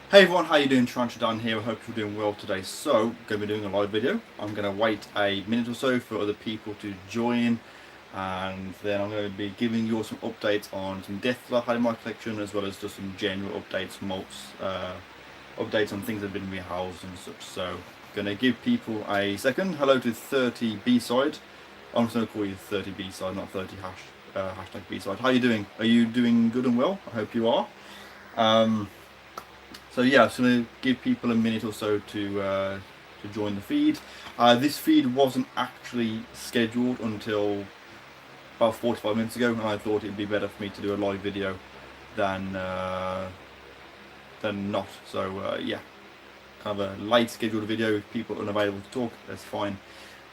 Hey everyone, how you doing? TarantulaDan here. I hope you're doing well today. So, going to be doing a live video. I'm going to wait a minute or so for other people to join, and then I'm going to be giving you all some updates on some deaths I had in my collection, as well as just some general updates, updates on things that have been rehoused and such. So, going to give people a second. Hello to 30 B-side. I'm just going to call you 30 B-side, not 30 hashtag B-side. How you doing? Are you doing good and well? I hope you are. So yeah, I'm just going to give people a minute or so to join the feed. This feed wasn't actually scheduled until about 45 minutes ago, and I thought it'd be better for me to do a live video than not. So yeah, kind of a late scheduled video. If people are unavailable to talk, that's fine.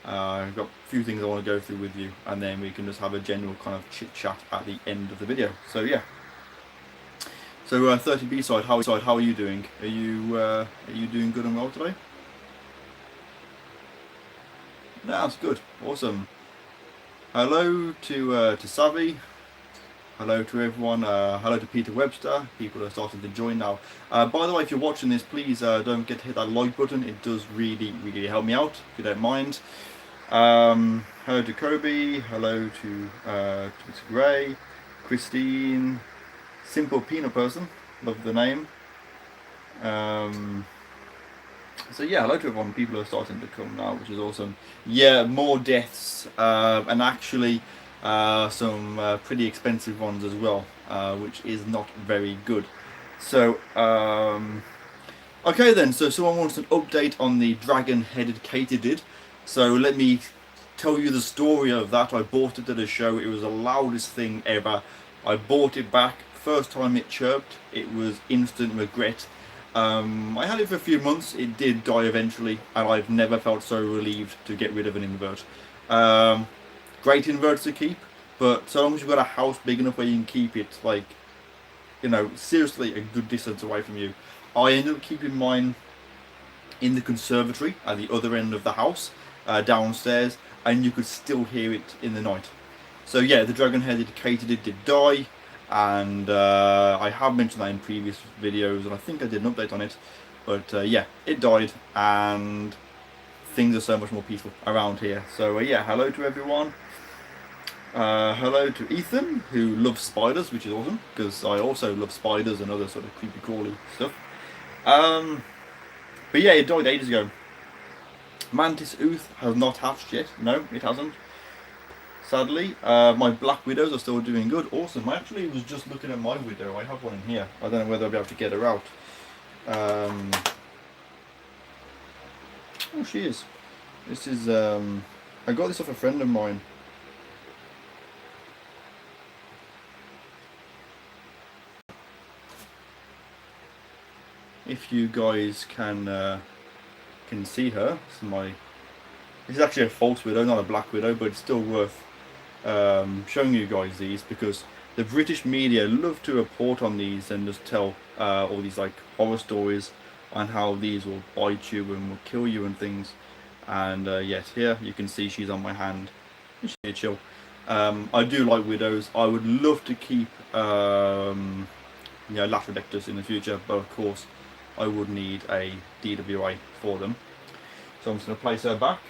I've got a few things I want to go through with you, and then we can just have a general kind of chit chat at the end of the video. So yeah. So 30 B-side, how are you doing? Are you doing good and well today? No, that's good, awesome. Hello to Savvy. Hello to everyone. Hello to Peter Webster. People are starting to join now. By the way, if you're watching this, please don't forget to hit that like button. It does really help me out, if you don't mind. Hello to Kobe. Hello to Mr. Gray, Christine. Simple Peanut Person, love the name. So yeah, hello to everyone. People are starting to come now, which is awesome. Yeah, more deaths, and actually some pretty expensive ones as well, which is not very good. So okay then. So someone wants an update on the dragon-headed katydid. So let me tell you the story of that. I bought it at a show. It was the loudest thing ever. I bought it back. First time it chirped, it was instant regret. I had it for a few months. It did die eventually, and I've never felt so relieved to get rid of an invert. Great invert to keep, but so long as you've got a house big enough where you can keep it, like, you know, seriously a good distance away from you. I ended up keeping mine in the conservatory at the other end of the house, downstairs, and you could still hear it in the night. So yeah, the dragon-headed katydid did die. And I have mentioned that in previous videos, and I think I did an update on it, but yeah, it died, and things are so much more peaceful around here. So yeah, hello to everyone. Hello to Ethan, who loves spiders, which is awesome, because I also love spiders and other sort of creepy crawly stuff. But yeah, it died ages ago. Mantis Ooth has not hatched yet. No, it hasn't. Sadly, my black widows are still doing good. Awesome. I actually was just looking at my widow. I have one in here. I don't know whether I'll be able to get her out. Oh, she is. This is. I got this off a friend of mine. If you guys can see her, this is actually a false widow, not a black widow, but it's still worth showing you guys these, because the British media love to report on these and just tell all these like horror stories on how these will bite you and will kill you and things. And yes, here you can see she's on my hand. She's chill. I do like widows. I would love to keep Latrodectus in the future, but of course I would need a DWA for them. So I'm just going to place her back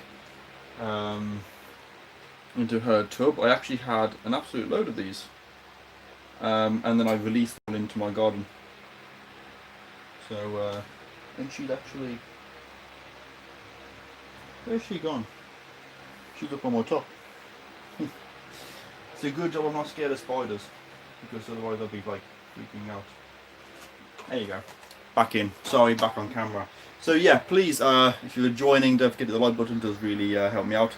into her tub. I actually had an absolute load of these, and then I released them into my garden. So and she'd actually, where's she gone? She's up on my top. It's a good job I'm not scared of spiders, because otherwise I'll be like freaking out. There you go. Back in. Sorry, back on camera. So yeah, please, if you're joining, don't forget the like button. Does really help me out.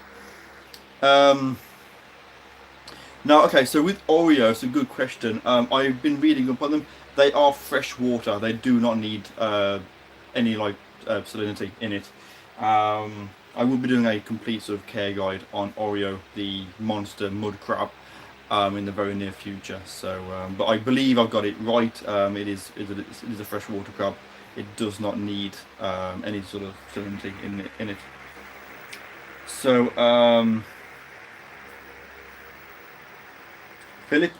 Now, okay, so with Oreo, it's a good question. I've been reading up on them. They are fresh water. They do not need any like salinity in it. I will be doing a complete sort of care guide on Oreo, the monster mud crab, in the very near future. So, but I believe I've got it right. It is a freshwater crab. It does not need any sort of salinity in it. So, Philip,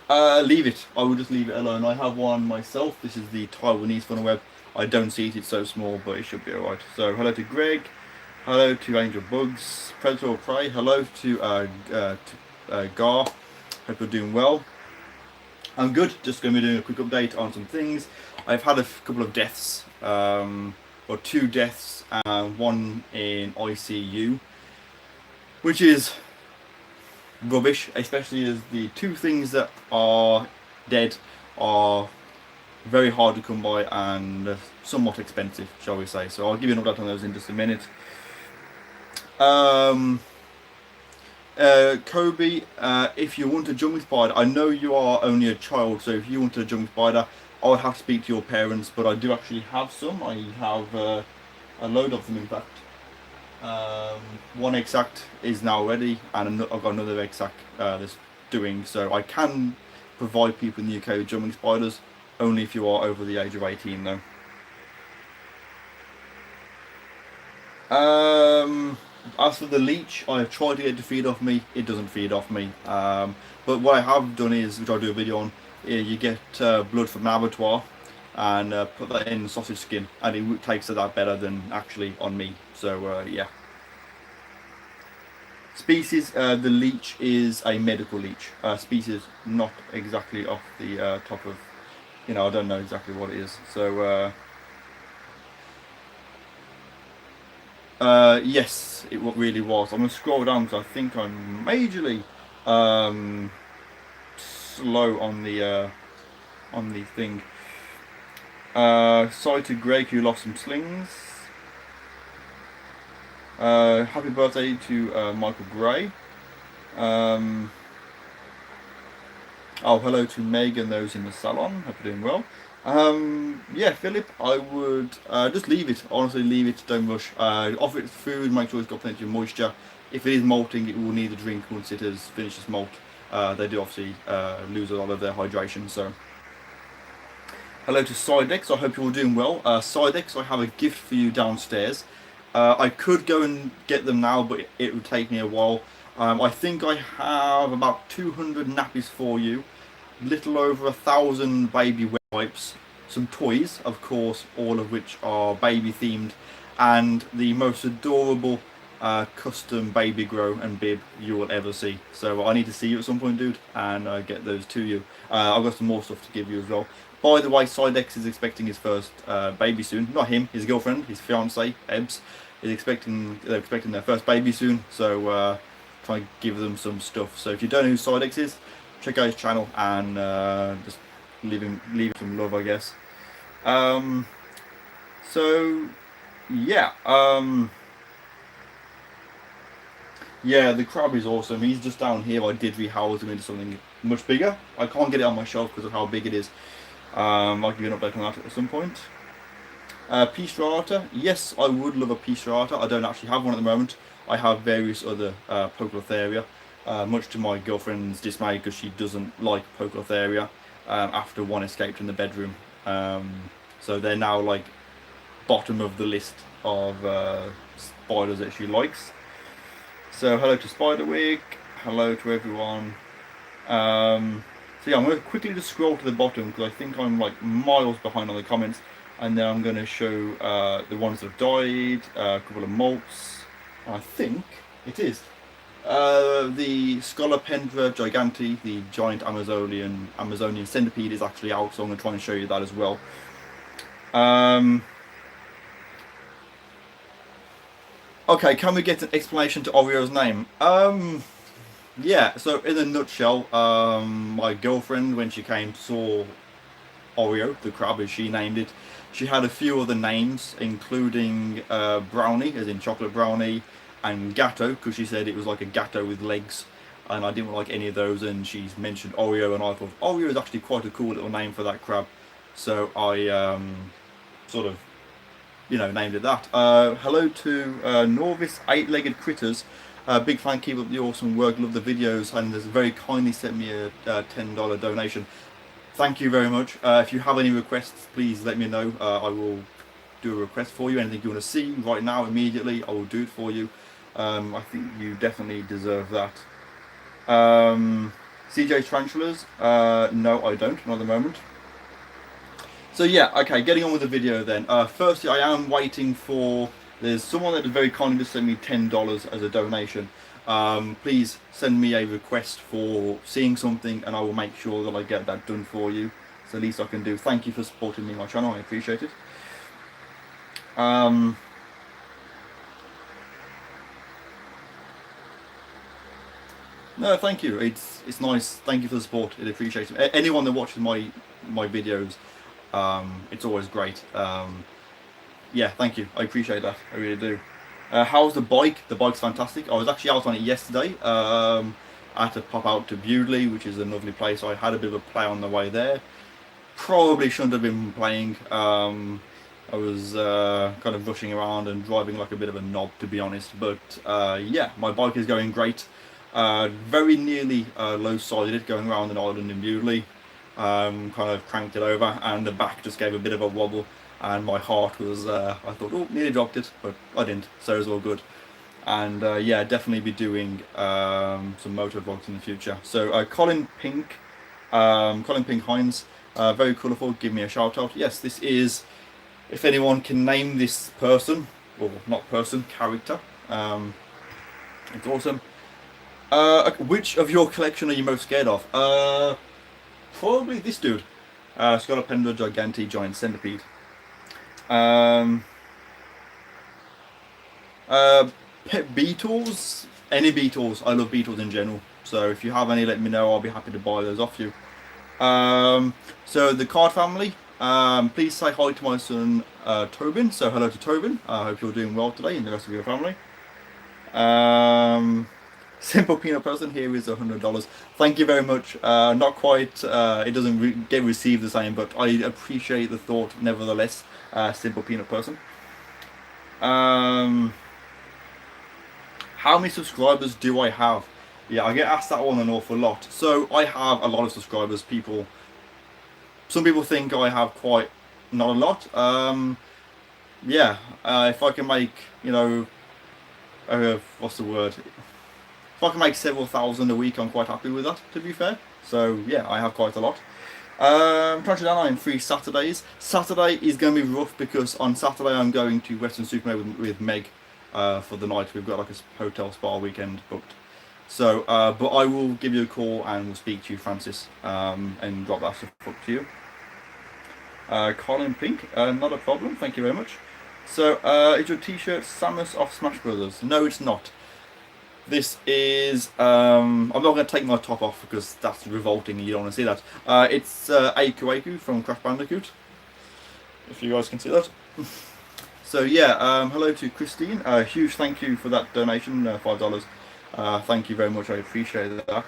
leave it. I will just leave it alone. I have one myself. This is the Taiwanese funnel web. I don't see it, it's so small, but it should be alright. So, hello to Greg. Hello to Angel Bugs. Predator or Prey. Hello to Gar. Hope you're doing well. I'm good. Just going to be doing a quick update on some things. I've had a couple of deaths, or 2 deaths, and 1 in ICU, which is rubbish, especially as the 2 things that are dead are very hard to come by and somewhat expensive, shall we say. So I'll give you an update on those in just a minute. Kobe, if you want a jumping spider, I know you are only a child, so if you want a jumping spider, I would have to speak to your parents, but I do actually have some. I have a load of them, in fact. One exact is now ready, and I've got another exact that's doing, so I can provide people in the UK with jumping spiders, only if you are over the age of 18 though. As for the leech, I have tried to get it to feed off me. It doesn't feed off me. But what I have done is, which I'll do a video on, you get blood from an abattoir and put that in sausage skin, and it tastes that better than actually on me. So yeah. Species, the leech is a medical leech. Species, not exactly off the top of, I don't know exactly what it is. So yes, it really was. I'm going to scroll down because I think I'm majorly slow on the thing. Sorry to Greg who lost some slings. Happy birthday to Michael Gray. Oh, hello to Meg and those in the salon. Hope you're doing well. Yeah, Philip, I would just leave it. Honestly, leave it. Don't rush. Offer it food. Make sure it's got plenty of moisture. If it is molting, it will need a drink once it has finished its molt. They do obviously lose a lot of their hydration. So, hello to Sidex. I hope you're all doing well. Sidex, I have a gift for you downstairs. I could go and get them now, but it would take me a while. I think I have about 200 nappies for you. Little over 1,000 baby wet wipes, some toys, of course, all of which are baby themed, and the most adorable custom baby grow and bib you will ever see. So I need to see you at some point, dude, and get those to you. I've got some more stuff to give you as well. By the way, Sidex is expecting his first baby soon. Not him, his girlfriend, his fiance, Ebbs, they're expecting their first baby soon. So try and give them some stuff. So if you don't know who Sidex is, check out his channel and just leave him some love, I guess. So yeah, yeah, the crab is awesome. He's just down here. I did rehouse him into something much bigger. I can't get it on my shelf because of how big it is. I'll give you an update on that at some point. Pea strata, yes, I would love a pea strata. I don't actually have one at the moment. I have various other Poecilotheria. Much to my girlfriend's dismay, because she doesn't like Poecilotheria after one escaped in the bedroom. So they're now like bottom of the list of spiders that she likes. So hello to Spiderwig, hello to everyone. So yeah, I'm going to quickly just scroll to the bottom because I think I'm like miles behind on the comments, and then I'm going to show the ones that have died, a couple of molts. I think it is the Scolopendra gigantea, the giant Amazonian centipede, is actually out, so I'm going to try and show you that as well. Okay, can we get an explanation to Oreo's name? Yeah, so in a nutshell, my girlfriend, when she came, saw Oreo, the crab as she named it. She had a few other names, including Brownie, as in chocolate brownie, and Gatto, because she said it was like a gatto with legs, and I didn't like any of those, and she's mentioned Oreo, and I thought Oreo is actually quite a cool little name for that crab, so I sort of, named it that. Hello to Norvis 8-Legged Critters. Big fan, keep up the awesome work, love the videos, and has very kindly sent me a $10 donation. Thank you very much. If you have any requests, please let me know. I will do a request for you. Anything you want to see right now, immediately, I will do it for you. I think you definitely deserve that. CJ Tarantulas? No, I don't, not at the moment. So yeah, okay, getting on with the video then. Firstly, I am waiting for, there's someone that is very kindly to send me $10 as a donation. Please send me a request for seeing something and I will make sure that I get that done for you. It's the least I can do. Thank you for supporting me on my channel, I appreciate it. No, thank you. It's nice. Thank you for the support. It appreciates it. Anyone that watches my videos, it's always great. Yeah, thank you. I appreciate that. I really do. How's the bike? The bike's fantastic. I was actually out on it yesterday. I had to pop out to Bewdley, which is a lovely place. I had a bit of a play on the way there. Probably shouldn't have been playing. I was kind of rushing around and driving like a bit of a knob, to be honest. But yeah, my bike is going great. Very nearly low-sided going around an island in Bewdley. Kind of cranked it over and the back just gave a bit of a wobble and my heart was, I thought, oh, nearly dropped it, but I didn't, so it was all good. And yeah, definitely be doing some motor vlogs in the future. So Colin Pink Hines, very colourful, give me a shout out. Yes, this is, if anyone can name this person, or not person, character, it's awesome. Which of your collection are you most scared of? Probably this dude. Scolopendra gigantea giant centipede. Pet beetles? Any beetles. I love beetles in general. So if you have any, let me know. I'll be happy to buy those off you. So the card family. Please say hi to my son Tobin. So hello to Tobin. I hope you're doing well today and the rest of your family. Simple peanut person, here is $100. Thank you very much. Not quite, it doesn't get received the same, but I appreciate the thought nevertheless. Simple peanut person. How many subscribers do I have? Yeah, I get asked that one an awful lot. So I have a lot of subscribers. Some people think I have quite not a lot. Yeah, if I can make, you know, what's the word? If I can make several thousand a week, I'm quite happy with that, to be fair. So yeah, I have quite a lot. TarantulaDan, I'm free Saturdays. Saturday is going to be rough because on Saturday I'm going to Western-super-Mare with Meg for the night. We've got like a hotel spa weekend booked. So, but I will give you a call and we'll speak to you, Francis, and drop that stuff up to you. Colin Pink, not a problem, thank you very much. So, is your t-shirt Samus of Smash Brothers? No, it's not. This is, I'm not going to take my top off because that's revolting and you don't want to see that. It's Aku from Crash Bandicoot, if you guys can see that. So yeah, hello to Christine, huge thank you for that donation, $5. Thank you very much, I appreciate that.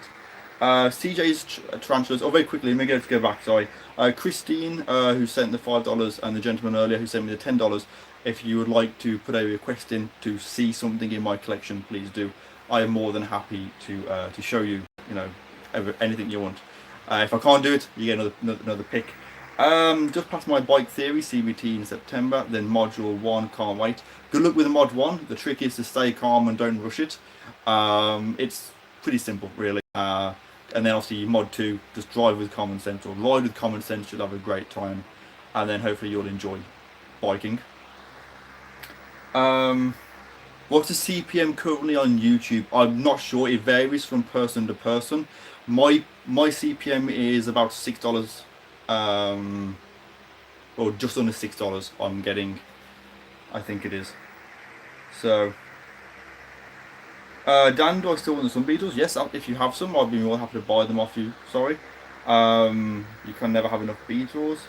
CJ's Tarantulas, oh very quickly, let me go back, sorry. Christine, who sent the $5, and the gentleman earlier who sent me the $10, if you would like to put a request in to see something in my collection, please do. I am more than happy to show you, you know, anything you want. If I can't do it, you get another pick. Just past my bike theory, CBT in September, then module 1, can't wait. Good luck with the mod 1. The trick is to stay calm and don't rush it. It's pretty simple, really. And then obviously mod 2, just drive with common sense, or ride with common sense, you'll have a great time. And then hopefully you'll enjoy biking. What's the CPM currently on YouTube? I'm not sure, it varies from person to person. My CPM is about $6, or just under $6 I'm getting, I think it is. So, Dan, do I still want some beetles? Yes, if you have some, I'd be more than happy to buy them off you, sorry. You can never have enough beetles.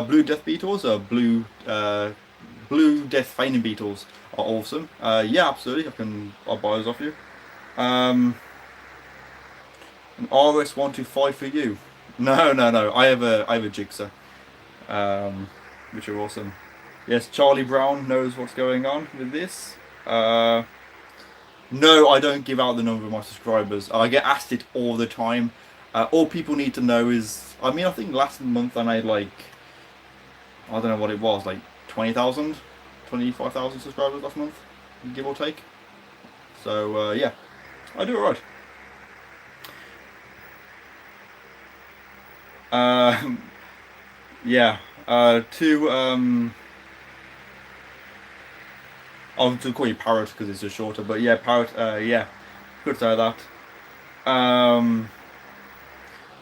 Blue Death Beetles, Blue Death Feigning Beetles are awesome. Yeah, absolutely, I'll buy those off you. An RS125 for you. No, I have a Jigsaw, which are awesome. Yes, Charlie Brown knows what's going on with this. No, I don't give out the number of my subscribers. I get asked it all the time. All people need to know is, I mean, I think last month I made like, I don't know what it was, like 20,000, 25,000 subscribers last month, give or take. So yeah, I do alright. Yeah. I'll just call you Parrot because it's just shorter. But yeah, Parrot. Yeah, could say that.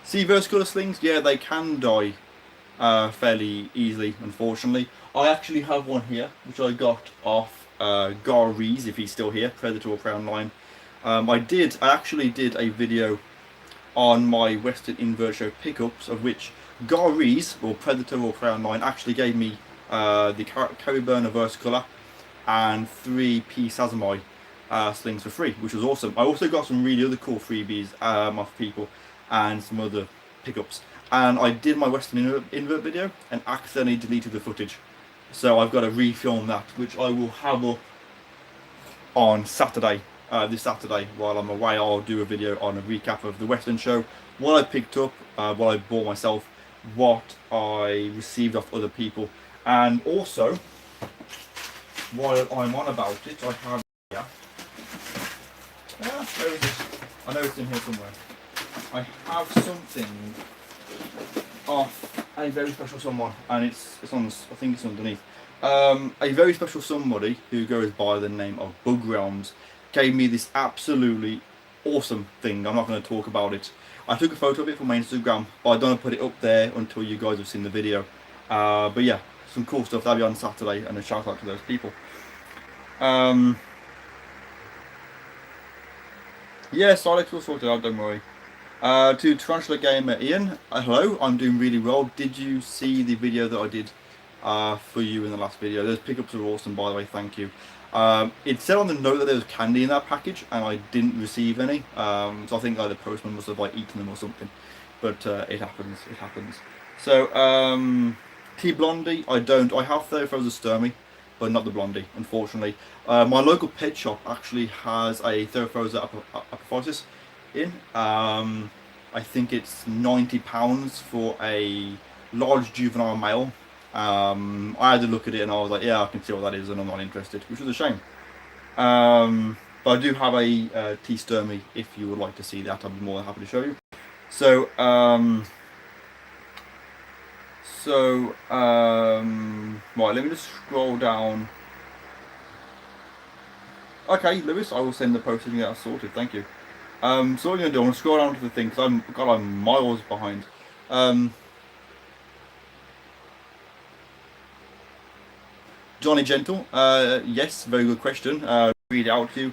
See, versicolor slings. Yeah, they can die fairly easily, unfortunately. I actually have one here, which I got off Gary's, if he's still here, Predator or Crown Line. I actually did a video on my Western Invert Show pickups, of which Gary's, or Predator or Crown Line, actually gave me the Caribana Versicolor and 3 P Sazamai slings for free, which was awesome. I also got some really other cool freebies off people and some other pickups. And I did my Western Invert video and accidentally deleted the footage. So I've got to refilm that, which I will have up on Saturday. This Saturday, while I'm away, I'll do a video on a recap of the Western show, what I picked up, what I bought myself, what I received off other people, and also, while I'm on about it, I have here. Where is it? I know it's in here somewhere. I have something off a very special someone, and it's on. I think it's underneath. A very special somebody who goes by the name of Bug Realms gave me this absolutely awesome thing. I'm not going to talk about it. I took a photo of it for my Instagram, but I don't want to put it up there until you guys have seen the video. But yeah, some cool stuff. That'll be on Saturday, and a shout out to those people. Yeah, Solix will sort it out, don't worry. To Tarantula Gamer Ian, hello, I'm doing really well. Did you see the video that I did for you in the last video? Those pickups are awesome, by the way, thank you. It said on the note that there was candy in that package, and I didn't receive any. So I think like the postman must have like eaten them or something. But it happens, it happens. So, T Blondie, I have Theraphosa Sturmy, but not the Blondie, unfortunately. My local pet shop actually has a Theraphosa apophysis in. I think it's £90 for a large juvenile male. I had to look at it and I was like, yeah, I can see what that is, and I'm not interested, which was a shame. But I do have a T Sturmy. If you would like to see that, I'd be more than happy to show you. So, right, let me just scroll down. Okay, Lewis, I will send the postage and get that sorted, thank you. So what I'm going to do, I'm going to scroll down to the thing, because I'm miles behind. Johnny Gentle, yes, very good question. Read it out to you.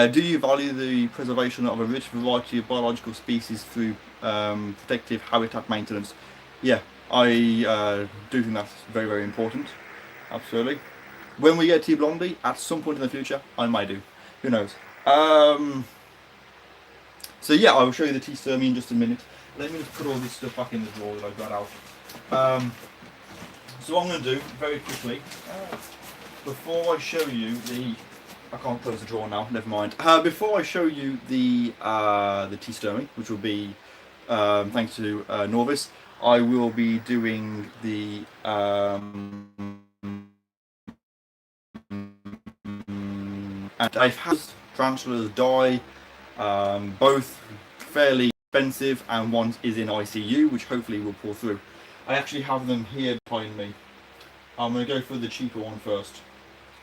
Do you value the preservation of a rich variety of biological species through protective habitat maintenance? Yeah, I do think that's very, very important. Absolutely. When we get T Blondie, at some point in the future, I might do. Who knows? So yeah, I will show you the T Sturmy in just a minute. Let me just put all this stuff back in the drawer that I've got out. So what I'm going to do, very quickly, before I show you the... I can't close the drawer now, never mind. Before I show you the T Sturmy, which will be, thanks to Norvis, I will be doing the... and I've had tarantulas die, both fairly expensive, and one is in ICU, which hopefully will pull through. I actually have them here behind me. I'm going to go for the cheaper one first.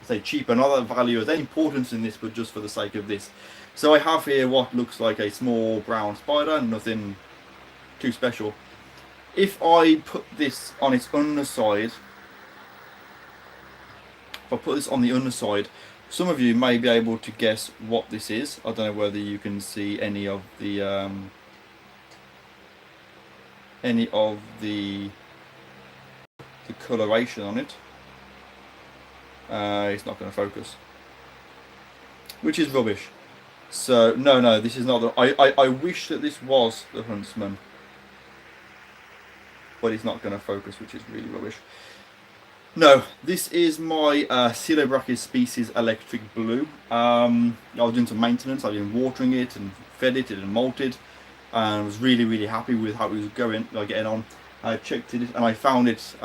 I say cheaper, not that value has any importance in this, but just for the sake of this. So I have here what looks like a small brown spider, nothing too special. If I put this on its underside, on the underside, some of you may be able to guess what this is. I don't know whether you can see any of the coloration on it. It's not going to focus, which is rubbish. So no, this is not the. I wish that this was the Huntsman, but it's not going to focus, which is really rubbish. No, this is my Coelobrachys species electric blue. I was doing some maintenance. I've been watering it and fed it and molted, and I was really, really happy with how it was getting on. I checked it and I found it.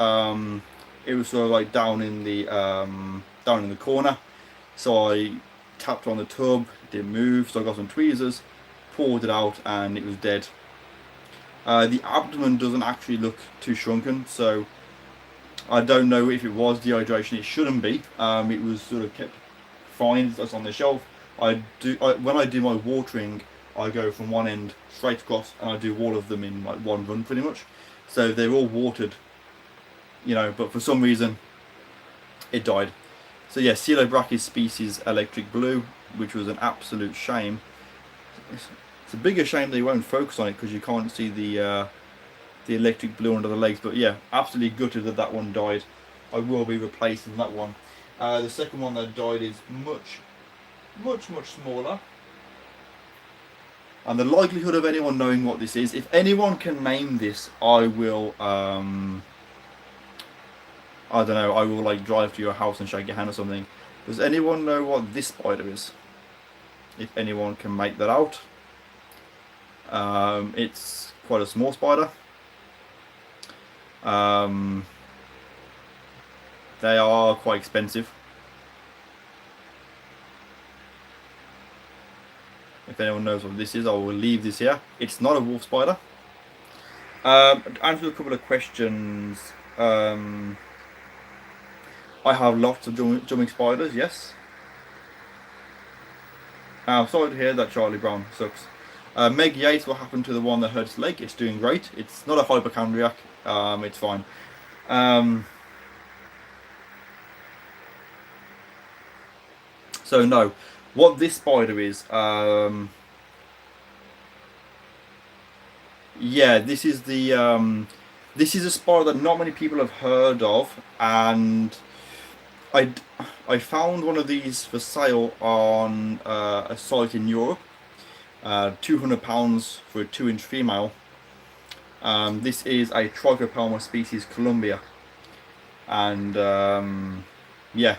It was sort of like down in the corner, so I tapped on the tub, it didn't move, so I got some tweezers, poured it out, and it was dead. The abdomen doesn't actually look too shrunken, so I don't know if it was dehydration. It shouldn't be. It was sort of kept fine. That's on the shelf. When I do my watering, I go from one end straight across, and I do all of them in like one run, pretty much. So they're all watered, you know. But for some reason, it died. So yeah, Coelobrachys species electric blue, which was an absolute shame. It's a bigger shame they won't focus on it because you can't see the electric blue under the legs. But yeah, absolutely gutted that that one died. I will be replacing that one. The second one that died is much smaller. And the likelihood of anyone knowing what this is, if anyone can name this, I will, I don't know, I will like drive to your house and shake your hand or something. Does anyone know what this spider is? If anyone can make that out. It's quite a small spider. They are quite expensive. If anyone knows what this is, I will leave this here. It's not a wolf spider. To answer a couple of questions, I have lots of jumping spiders, yes. I'm sorry to hear that Charlie Brown sucks. Meg Yates, what happened to the one that hurt its leg? It's doing great. It's not a hypochondriac. It's fine. So no, what this spider is, yeah, this is the this is a spider that not many people have heard of, and I found one of these for sale on a site in Europe. £200 for a 2-inch female. This is a Trichopelma species Columbia, and yeah,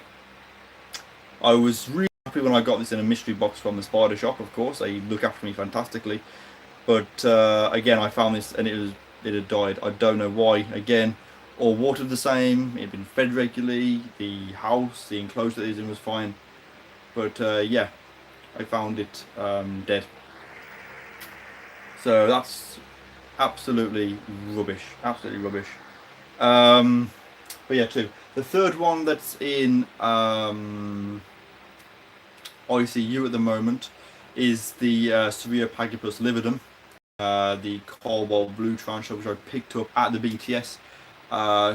I was really happy when I got this in a mystery box from the spider shop. Of course, they look after me fantastically, but again, I found this and it had died. I don't know why. Again, all watered the same, it had been fed regularly, the house, the enclosure that it was in was fine, but yeah, I found it dead. So that's absolutely rubbish, absolutely rubbish. But yeah, two. The third one that's in ICU at the moment is the Cereopagopus lividum, the cobalt blue tarantula, which I picked up at the BTS.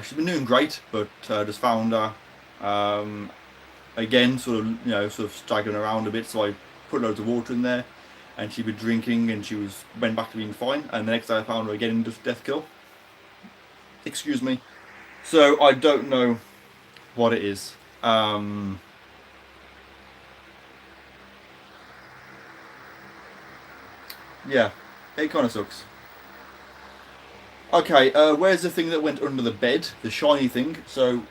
She's been doing great, but just found her again, sort of staggering around a bit. So I put loads of water in there, and she'd been drinking, and she went back to being fine. And the next day I found her again in death kill. Excuse me. So I don't know what it is. Yeah, it kind of sucks. Okay, where's the thing that went under the bed? The shiny thing. So,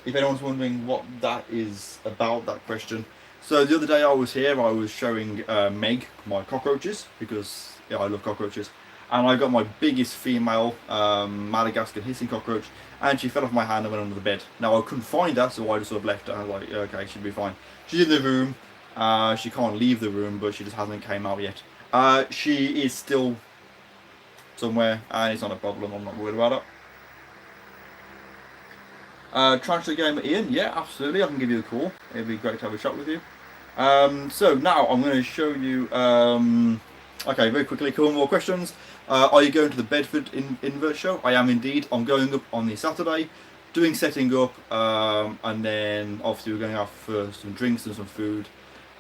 if anyone's wondering what that is about, that question. So the other day I was here, I was showing Meg my cockroaches, because yeah, I love cockroaches. And I got my biggest female Madagascar hissing cockroach, and she fell off my hand and went under the bed. Now I couldn't find her, so I just sort of left her. I was like, okay, she'll be fine. She's in the room. She can't leave the room, but she just hasn't came out yet. She is still somewhere, and it's not a problem. I'm not worried about it. Tarantula Gamer Ian, yeah, absolutely. I can give you a call. It'd be great to have a chat with you. So now I'm going to show you. Okay, very quickly, a couple more questions. Are you going to the Bedford Invert show? I am indeed. I'm going up on the Saturday, doing setting up, and then obviously we're going out for some drinks and some food,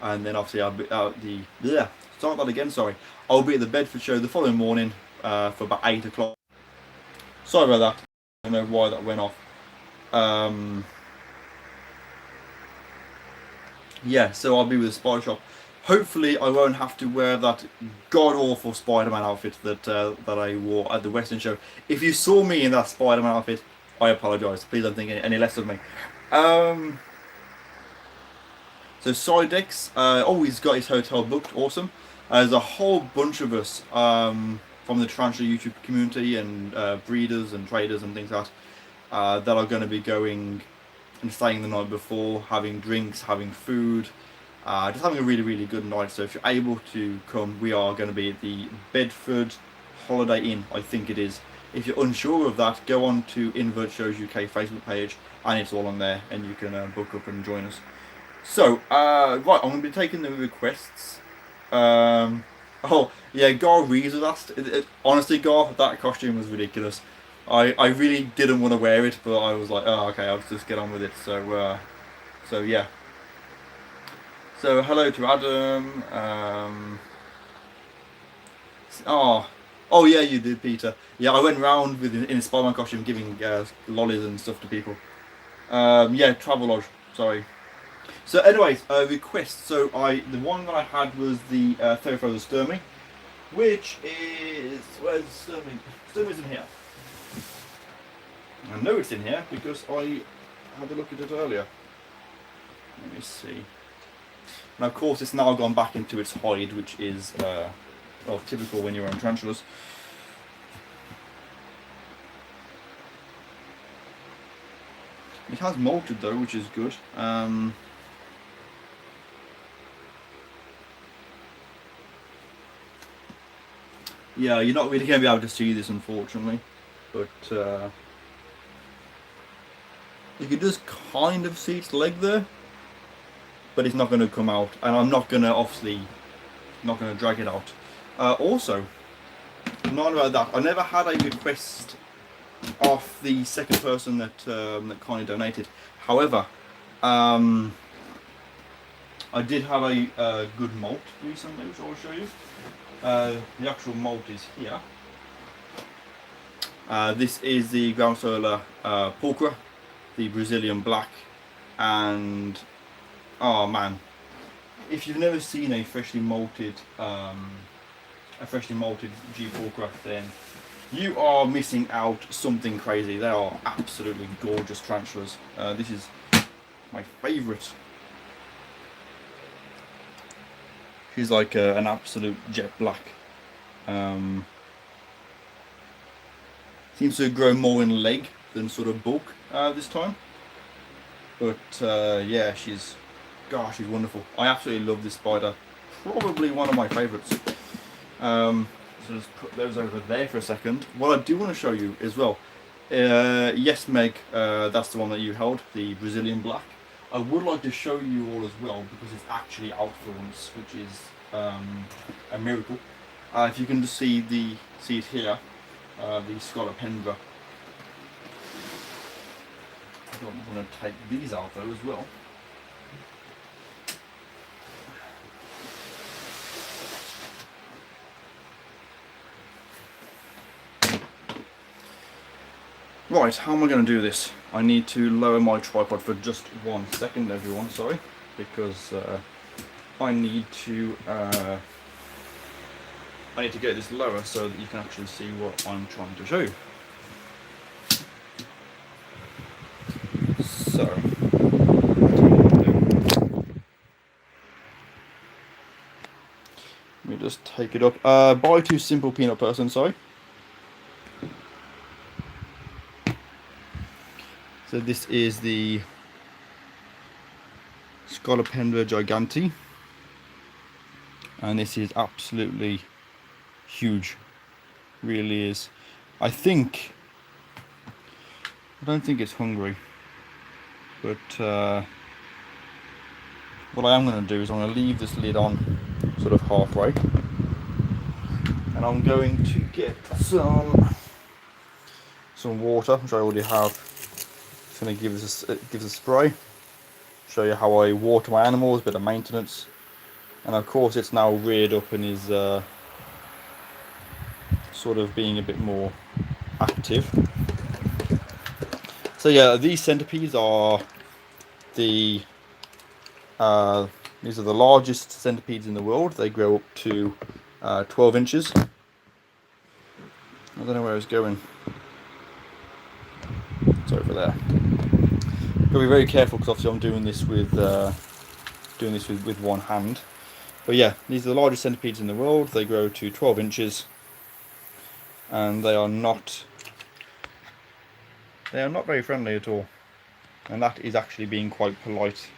and then obviously I'll be out the. Yeah, start that again. Sorry, I'll be at the Bedford show the following morning for about 8 o'clock. Sorry about that. I don't know why that went off. Yeah, so I'll be with the Spider Shop. Hopefully I won't have to wear that god-awful Spider-Man outfit that I wore at the Western show. If you saw me in that Spider-Man outfit, I apologise. Please don't think any less of me. So Sidex, he's got his hotel booked. Awesome. There's a whole bunch of us from the Tarantula YouTube community and breeders and traders and things like that are going to be going and staying the night before, having drinks, having food, just having a really good night. So if you're able to come, we are going to be at the Bedford Holiday Inn, I think it is. If you're unsure of that, go on to Invert Shows UK Facebook page, and it's all on there, and you can book up and join us. So, right, I'm going to be taking the requests. Oh, yeah, Gar Reeves was asked. Honestly, Gar, that costume was ridiculous. I really didn't want to wear it, but I was like, oh, okay, I'll just get on with it. So yeah. So, hello to Adam. Oh yeah, you did, Peter. Yeah, I went round with in a Spider-Man costume, giving lollies and stuff to people. Yeah, Travelodge. Sorry. So, anyways, requests. So, the one that I had was the Thoroughfare of Sturmy, which is where's Sturmy? Sturmy's in here. I know it's in here because I had a look at it earlier. Let me see. And of course, it's now gone back into its hide, which is well, typical when you're on tarantulas. It has molted though, which is good. Yeah, you're not really going to be able to see this, unfortunately, but you can just kind of see its leg there, but it's not going to come out, and I'm not going to, obviously, not going to drag it out. Also, not about that, I never had a request off the second person that that kindly donated. However, I did have a good molt recently, which I will show you. The actual molt is here. This is the Ground Solar Pulcra, the Brazilian Black, and oh man, if you've never seen a freshly malted G Pulcra, then you are missing out something crazy. They are absolutely gorgeous tarantulas. This is my favourite. She's like an absolute jet black. Seems to grow more in leg than sort of bulk this time. But yeah, she's wonderful. I absolutely love this spider. Probably one of my favourites. So just put those over there for a second. What I do want to show you as well. Yes, Meg, that's the one that you held, the Brazilian Black. I would like to show you all as well because it's actually out for once, which is a miracle. If you can just see it here, the Scolopendra. I'm going to take these out though as well. Right, how am I going to do this? I need to lower my tripod for just 1 second, everyone, sorry, because I need to get this lower so that you can actually see what I'm trying to show you. So, let me just take it up. Buy two simple peanut person, sorry. So this is the Scolopendra gigantea, and this is absolutely huge, really is. I don't think it's hungry, but what I am going to do is I'm going to leave this lid on sort of halfway, and I'm going to get some water, which I already have. Just going to give this a spray, show you how I water my animals, a bit of maintenance, and of course it's now reared up and is sort of being a bit more active. So yeah, these centipedes are these are the largest centipedes in the world. They grow up to 12 inches. I don't know where it's going. It's over there. Got to be very careful because obviously I'm doing this with one hand. But yeah, these are the largest centipedes in the world. They grow to 12 inches, and they are not very friendly at all. And that is actually being quite polite.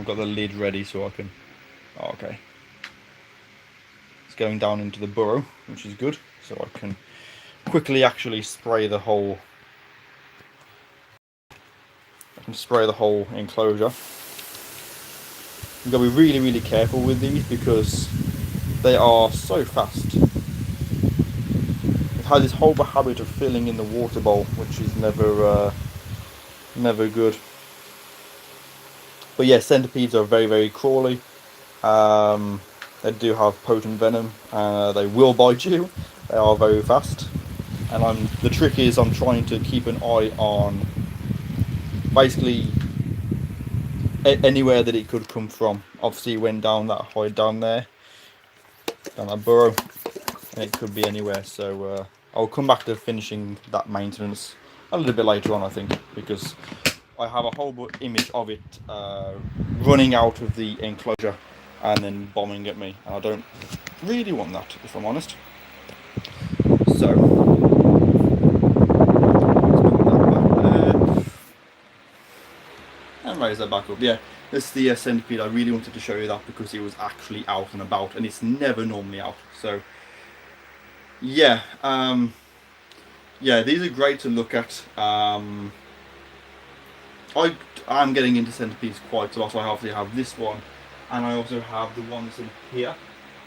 got the lid ready so I can... Oh, okay. It's going down into the burrow, which is good. So I can quickly actually spray the whole... I can spray the whole enclosure. You've got to be really, really careful with these because they are so fast. It has this horrible habit of filling in the water bowl, which is never good. But yeah, centipedes are very, very crawly. They do have potent venom. They will bite you. They are very fast. And the trick is I'm trying to keep an eye on basically anywhere that it could come from. Obviously it went down that hide down there, down that burrow, and it could be anywhere. So I'll come back to finishing that maintenance a little bit later on, I think, because I have a whole image of it running out of the enclosure and then bombing at me, and I don't really want that, if I'm honest. So and raise that back up. Yeah, this is the centipede. I really wanted to show you that because it was actually out and about, and it's never normally out. So yeah, yeah, these are great to look at. I'm getting into centipedes quite a lot. So I obviously have this one, and I also have the ones in here,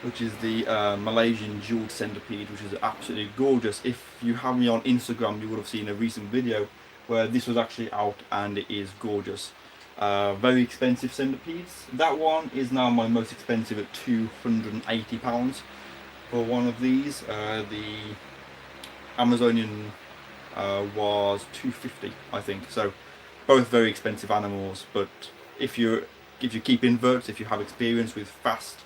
which is the Malaysian jeweled centipede, which is absolutely gorgeous. If you have me on Instagram, you would have seen a recent video where this was actually out, and it is gorgeous. Very expensive centipedes. That one is now my most expensive at £280 for one of these. The Amazonian was $250, I think. So both very expensive animals, but if you keep inverts, if you have experience with fast,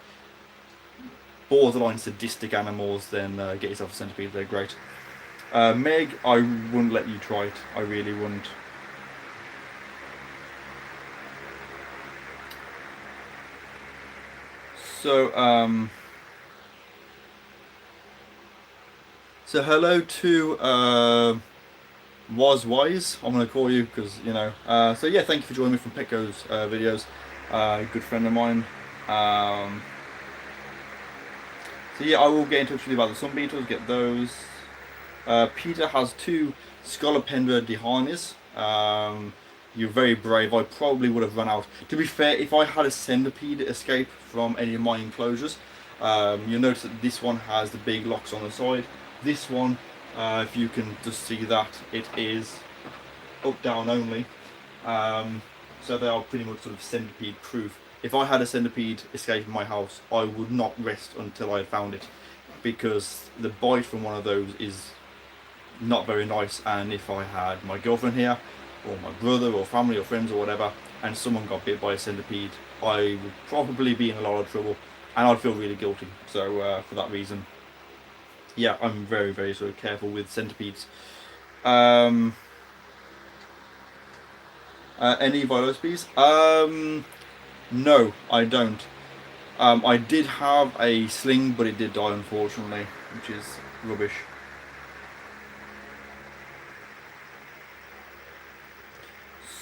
borderline sadistic animals, then get yourself a centipede. They're great. Meg, I wouldn't let you try it. I really wouldn't. So so hello to Was Wise, I'm going to call you because, you know. So yeah, thank you for joining me from Petco's videos. Good friend of mine. So yeah, I will get in touch with you about the sun beetles, get those. Peter has 2 Scolopendra diharnis. You're very brave. I probably would have run out. To be fair, if I had a centipede escape from any of my enclosures, you'll notice that this one has the big locks on the side. This one, if you can just see that, it is up down only. So they are pretty much sort of centipede proof. If I had a centipede escape from my house, I would not rest until I had found it, because the bite from one of those is not very nice. And if I had my girlfriend here, or my brother, or family, or friends, or whatever, and someone got bit by a centipede, I would probably be in a lot of trouble, and I'd feel really guilty. So for that reason, yeah, I'm very, very sort of careful with centipedes. Any Vilospees? No, I don't. I did have a sling, but it did die, unfortunately, which is rubbish.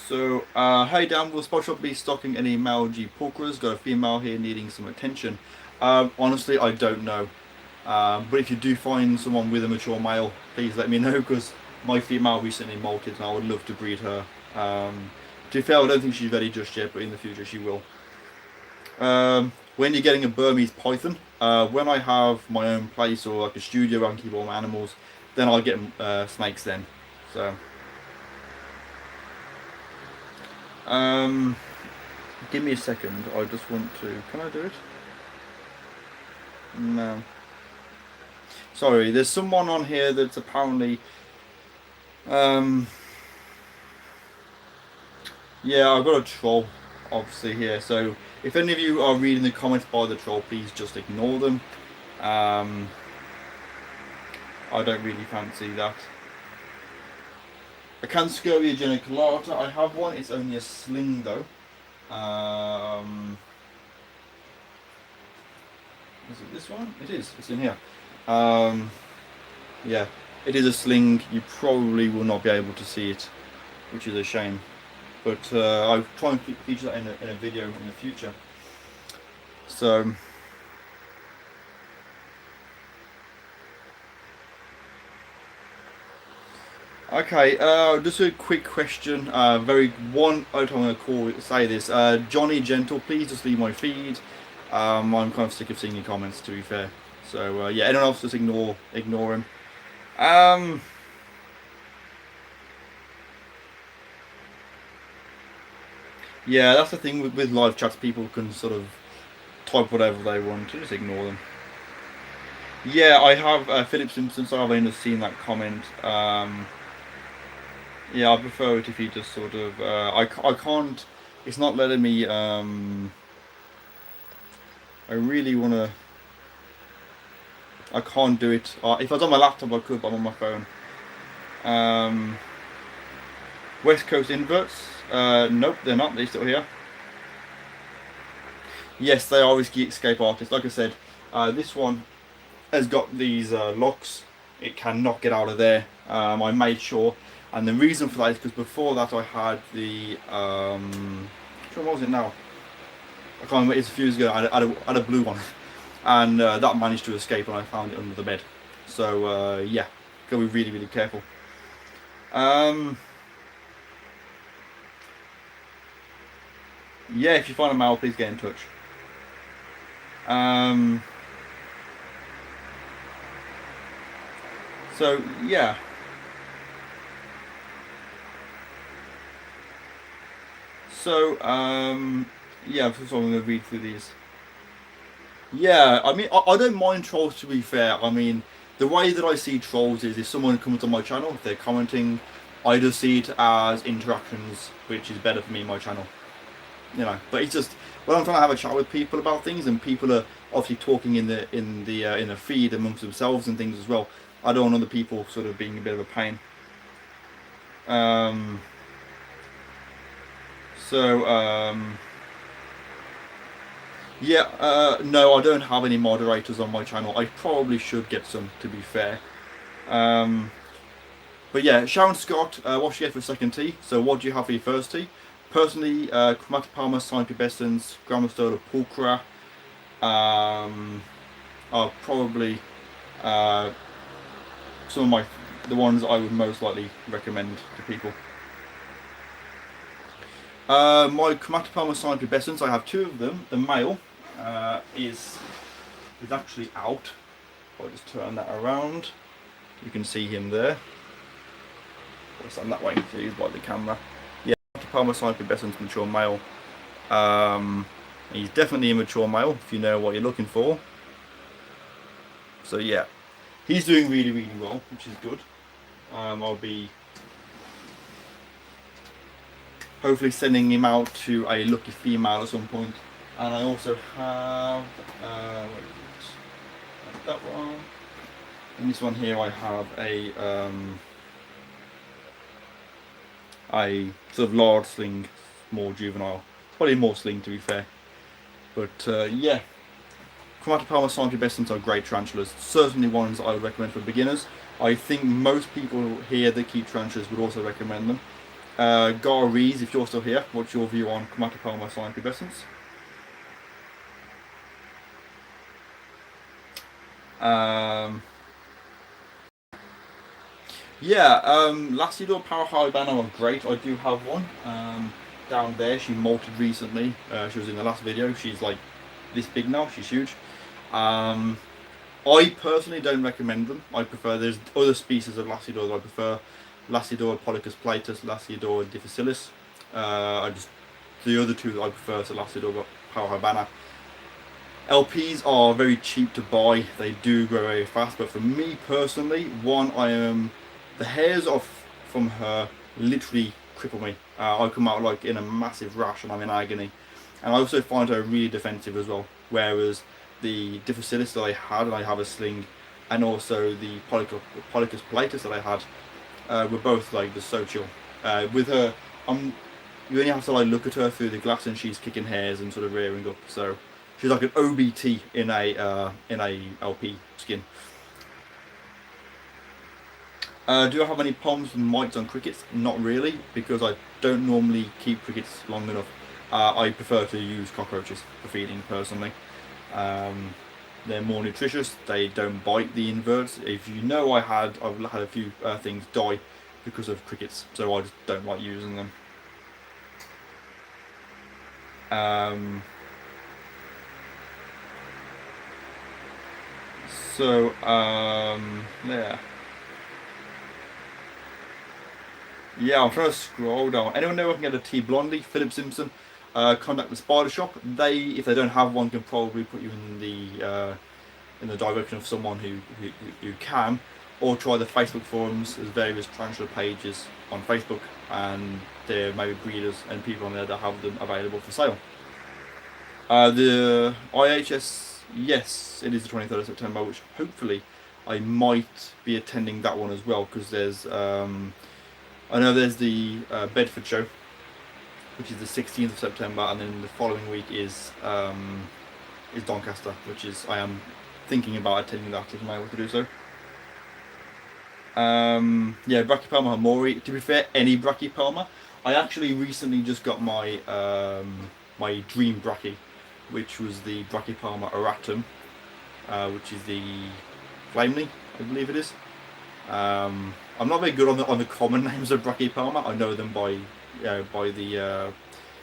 So, hey Dan, will Spot Shop be stocking any male G Pulchras? Got a female here needing some attention. Honestly, I don't know. But if you do find someone with a mature male, please let me know, because my female recently molted and I would love to breed her. To be fair, I don't think she's ready just yet, but in the future she will. When you're getting a Burmese python, when I have my own place or like a studio where I can keep all my animals, then I'll get snakes then. So, give me a second. I just want to. Can I do it? No. Sorry, there's someone on here that's apparently. Yeah, I've got a troll, obviously, here. So if any of you are reading the comments by the troll, please just ignore them. I don't really fancy that. A Canscoria geniculata, I have one. It's only a sling though. Is it this one? It is. It's in here. Yeah, it is a sling. You probably will not be able to see it, which is a shame. but I'll try and feature that in a video in the future. So. Okay, just a quick question. I don't want to say this. Johnny Gentle, please just leave my feed. I'm kind of sick of seeing your comments, to be fair. So yeah, anyone else just ignore him. Yeah, that's the thing with live chats. People can sort of type whatever they want. Just ignore them. Yeah, I have Philip Simpson, so I've only seen that comment. Yeah, I prefer it if you just sort of. I can't. It's not letting me. I really want to. I can't do it. If I was on my laptop, I could, but I'm on my phone. West Coast inverts. Nope, they're not. They're still here. Yes, they are escape artists. Like I said, this one has got these locks. It cannot get out of there. I made sure, and the reason for that is because before that I had the what was it now? I can't remember. It's a few years ago. I had a blue one, and that managed to escape, and I found it under the bed. So yeah, gotta be really, really careful. Yeah, if you find a male, please get in touch. So yeah. So yeah, so I'm gonna read through these. Yeah, I mean, I don't mind trolls, to be fair. I mean, the way that I see trolls is if someone comes on my channel, if they're commenting, I just see it as interactions, which is better for me and my channel. You know, but it's just when I'm trying to have a chat with people about things, and people are obviously talking in the feed amongst themselves and things as well. I don't want other people sort of being a bit of a pain. Yeah, no, I don't have any moderators on my channel. I probably should get some, to be fair. But yeah, Sharon Scott, what should you get for a second tea? So what do you have for your first tea? Personally, Chromatopalma, Cyanopubescens, Grammostola pulchra are probably some of the ones I would most likely recommend to people. My Chromatopalma Cyanopubescens, I have two of them. The male is actually out. I'll just turn that around. You can see him there. I'll stand that way, so he's by the camera. Yeah, Chromatopalma Cyanopubescens mature male. He's definitely a mature male if you know what you're looking for. So yeah, he's doing really, really well, which is good. I'll be hopefully sending him out to a lucky female at some point. And I also have that one. In this one here, I have a sort of large sling, more juvenile, probably more sling to be fair. But yeah, Chromatopalma Cyanopubescens are great tarantulas. Certainly ones I would recommend for beginners. I think most people here that keep tarantulas would also recommend them. Gar Rees, if you're still here, what's your view on Chromatopalma Cyanopubescens? Yeah, Lacidor Parahalibana are great. I do have one down there. She molted recently. She was in the last video. She's like this big now. She's huge. I personally don't recommend them. I prefer, there's other species of Lacidor that I prefer. Lacidor Polycus platus, Lacidor difficilis. The other two that I prefer to Lacidor Parahalibana. LPs are very cheap to buy. They do grow very fast, but for me personally, the hairs off from her literally cripple me. I come out like in a massive rash and I'm in agony. And I also find her really defensive as well. Whereas the difficilis that I had, and I have a sling, and also the Polycus platus that I had, were both like just so chill. With her, you only have to like look at her through the glass and she's kicking hairs and sort of rearing up. So she's like an OBT in a LP skin. Do I have any problems with mites on crickets? Not really, because I don't normally keep crickets long enough. I prefer to use cockroaches for feeding personally. Um, they're more nutritious. They don't bite the inverts. If you know, I've had a few things die because of crickets, so I just don't like using them. Yeah. Yeah, I'm trying to scroll down. Anyone know I can get a T Blondie, Philip Simpson? Contact the Spider Shop. They, if they don't have one, can probably put you in the direction of someone who can, or try the Facebook forums. There's various tarantula pages on Facebook, and there may be breeders and people on there that have them available for sale. The IHS, yes, it is the 23rd of September, which hopefully I might be attending that one as well, because there's I know there's the Bedford show, which is the 16th of September, and then the following week is Doncaster, which is I am thinking about attending that if I'm able to do so. Yeah, Brachypelma hamori. To be fair, any Brachypelma. I actually recently just got my my dream brachy, which was the Brachypelma auratum, which is the flamely, I believe it is. I'm not very good on the common names of Brachypelma. I know them by the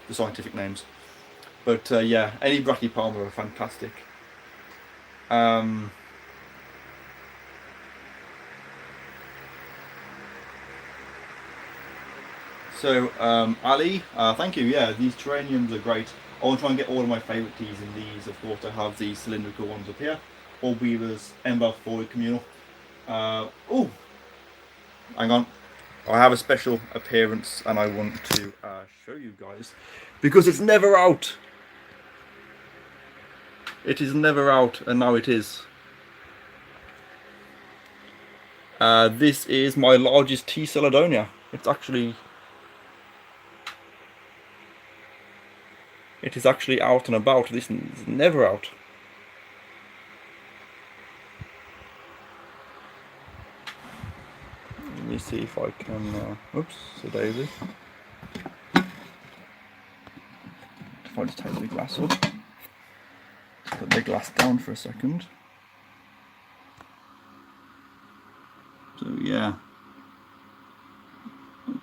scientific names. But yeah, any Brachypelma are fantastic. Ali, thank you. Yeah, these terrariums are great. I want to try and get all of my favourite teas in these. Of course, I have the cylindrical ones up here. All Weavers, Ember, Forward Communal. Oh, hang on. I have a special appearance and I want to show you guys because it's never out. It is never out, and now it is. This is my largest T. Celadonia. It's actually... It is actually out and about. This is never out. Let me see if I can... oops, so Daisy. If I just take the glass up. Put the glass down for a second. So yeah.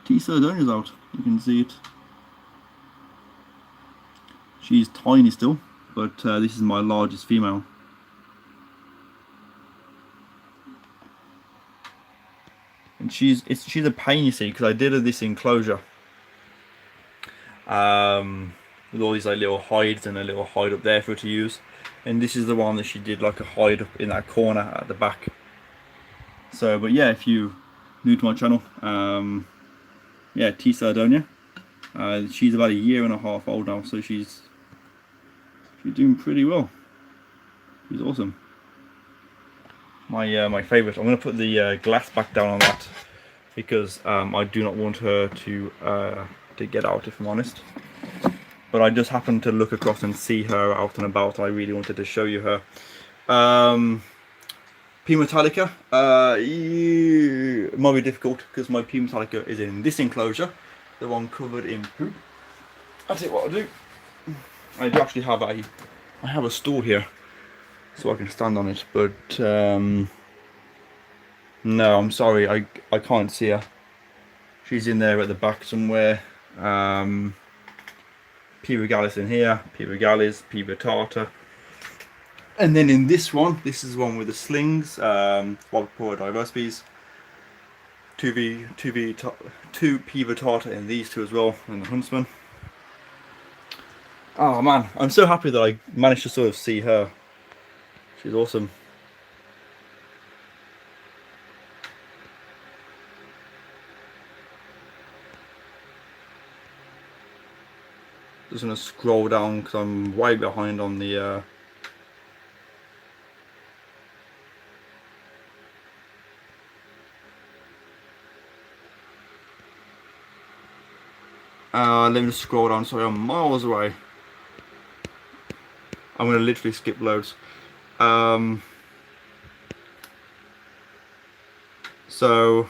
T. Celadonia's out. You can see it. She's tiny still, but this is my largest female. And she's a pain, you see, because I did her this enclosure with all these like little hides and a little hide up there for her to use. And this is the one that she did like a hide up in that corner at the back. So, but yeah, if you're new to my channel, yeah, T. Celadonia. She's about 1.5 years old now, so she's doing pretty well. She's awesome. My favourite. I'm going to put the glass back down on that because I do not want her to get out, if I'm honest. But I just happened to look across and see her out and about. I really wanted to show you her. P. Metallica. It might be difficult because my P. Metallica is in this enclosure, the one covered in poop. I'll tell you what I'll do. I do actually have a stool here, so I can stand on it. But no, I'm sorry, I can't see her. She's in there at the back somewhere. P. regalis in here, P. regalis, P. vittata. And then in this one, this is one with the slings, Wildpora diversipes. 2 P. vittata in these two as well, and the huntsman. Oh man, I'm so happy that I managed to sort of see her. She's awesome. Just gonna scroll down because I'm way behind on the let me just scroll down. Sorry, I'm miles away. I'm gonna literally skip loads. So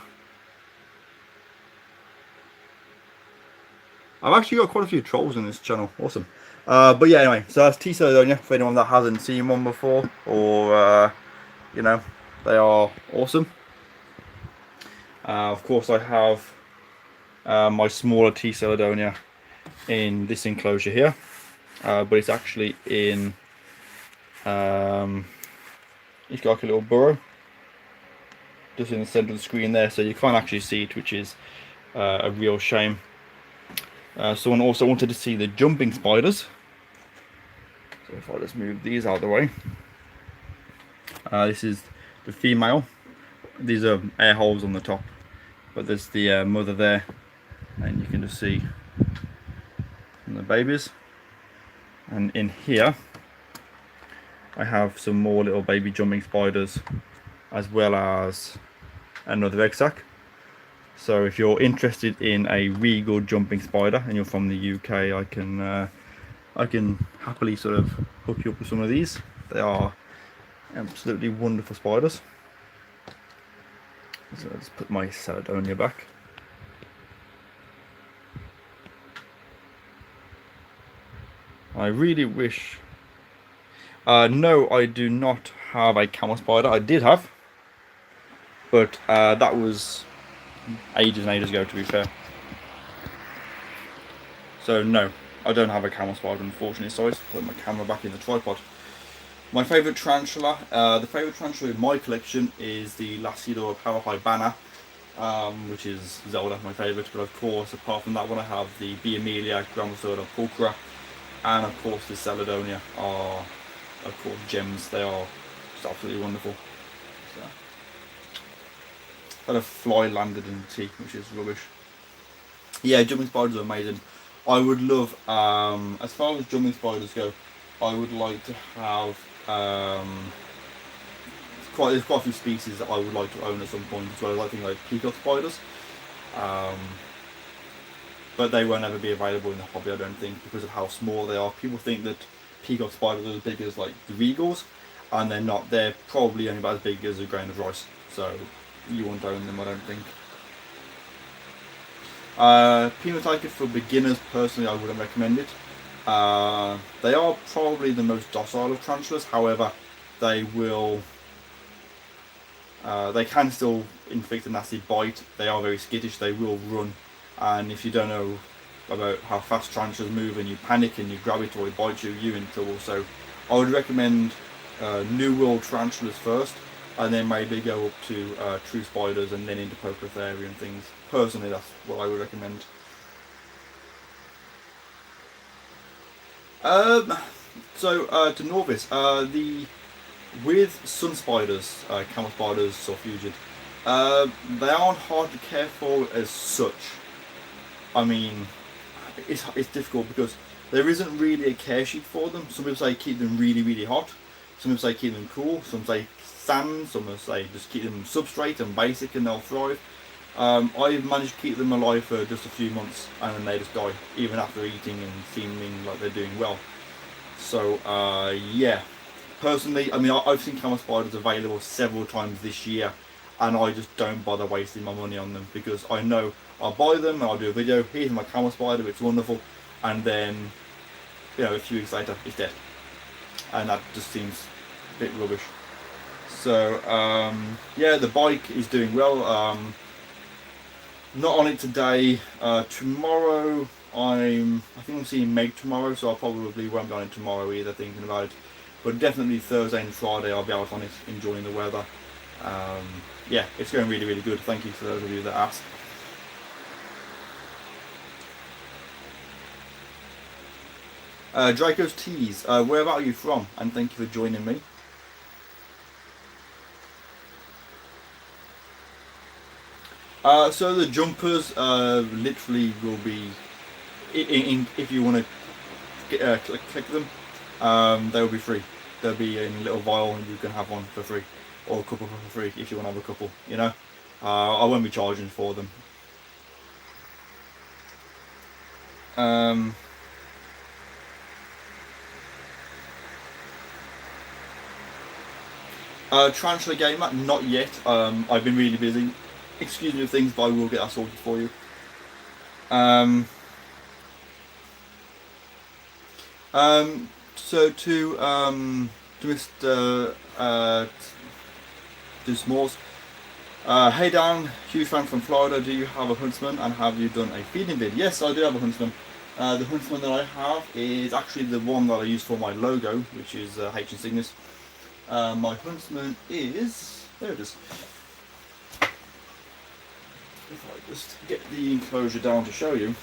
I've actually got quite a few trolls in this channel. Awesome. But yeah, anyway, so that's TarantulaDan for anyone that hasn't seen one before, or you know, they are awesome. Of course, I have my smaller TarantulaDan in this enclosure here, but it's actually in. It's got like a little burrow just in the centre of the screen there, so you can't actually see it, which is a real shame. Someone also wanted to see the jumping spiders, so if I just move these out of the way. This is the female. These are air holes on the top, but there's the mother there, and you can just see the babies. And in here I have some more little baby jumping spiders, as well as another egg sac. So if you're interested in a regal jumping spider and you're from the UK, I can happily sort of hook you up with some of these. They are absolutely wonderful spiders. So let's put my SulleyGSXR back. I really wish. No, I do not have a camel spider. I did have, but that was ages and ages ago, to be fair. So no, I don't have a camel spider, unfortunately. So I just put my camera back in the tripod. My favourite tarantula, the favourite tarantula in my collection is the Lacidor Power High Banner, which is Zelda, my favourite. But of course, apart from that one, I have the B. Amelia, Gramasoda, Pulchra, and of course the SulleyGSXR are, of course, gems. They are just absolutely wonderful. So, had a fly landed in the tea, which is rubbish. Yeah, jumping spiders are amazing. I would love, as far as jumping spiders go, I would like to have there's quite a few species that I would like to own at some point as well. I think like peacock spiders, but they won't ever be available in the hobby, I don't think, because of how small they are. People think that peacock spiders are as big as like the regals, and they're not. They're probably only about as big as a grain of rice, so you won't own them, I don't think. Penotype for beginners, personally, I wouldn't recommend it. They are probably the most docile of tarantulas. However, they will. They can still inflict a nasty bite. They are very skittish. They will run, and if you don't know about how fast tarantulas move and you panic and you grab it or it bites you, you're in trouble. So I would recommend New World tarantulas first, and then maybe go up to true spiders and then into Pocotheria and things. Personally, that's what I would recommend. To Norvis, with sun spiders, camel spiders, sulfugid, they aren't hard to care for as such. I mean, it's difficult because there isn't really a care sheet for them. Some people say keep them really, really hot. Some people say keep them cool. Some say sand. Some will say just keep them substrate and basic and they'll thrive. I've managed to keep them alive for just a few months and then they just die, even after eating and seeming like they're doing well. So yeah, personally, I mean, I've seen camel spiders available several times this year, and I just don't bother wasting my money on them because I know I'll buy them and I'll do a video. Here's my camel spider, it's wonderful, and then a few weeks later it's dead, and that just seems a bit rubbish. So yeah, the bike is doing well. Not on it today. Tomorrow I think I'm seeing Meg tomorrow, so I probably won't be on it tomorrow either, thinking about it. But definitely Thursday and Friday I'll be out on it, enjoying the weather. Yeah, it's going really, really good. Thank you for those of you that asked. Draco's Teas, where are you from? And thank you for joining me. So the jumpers literally will be, if you want to click them, they will be free. They'll be in a little vial and you can have one for free, or a couple for free if you want to have a couple, I won't be charging for them. Tarantula Gamer, not yet. I've been really busy. Excuse me with things, but I will get that sorted for you. So to Mr. S'mores. Hey Dan, huge fan from Florida. Do you have a huntsman and have you done a feeding vid? Yes, I do have a huntsman. The huntsman that I have is actually the one that I use for my logo, which is H and Cygnus. My huntsman is, there it is. If I just get the enclosure down to show you.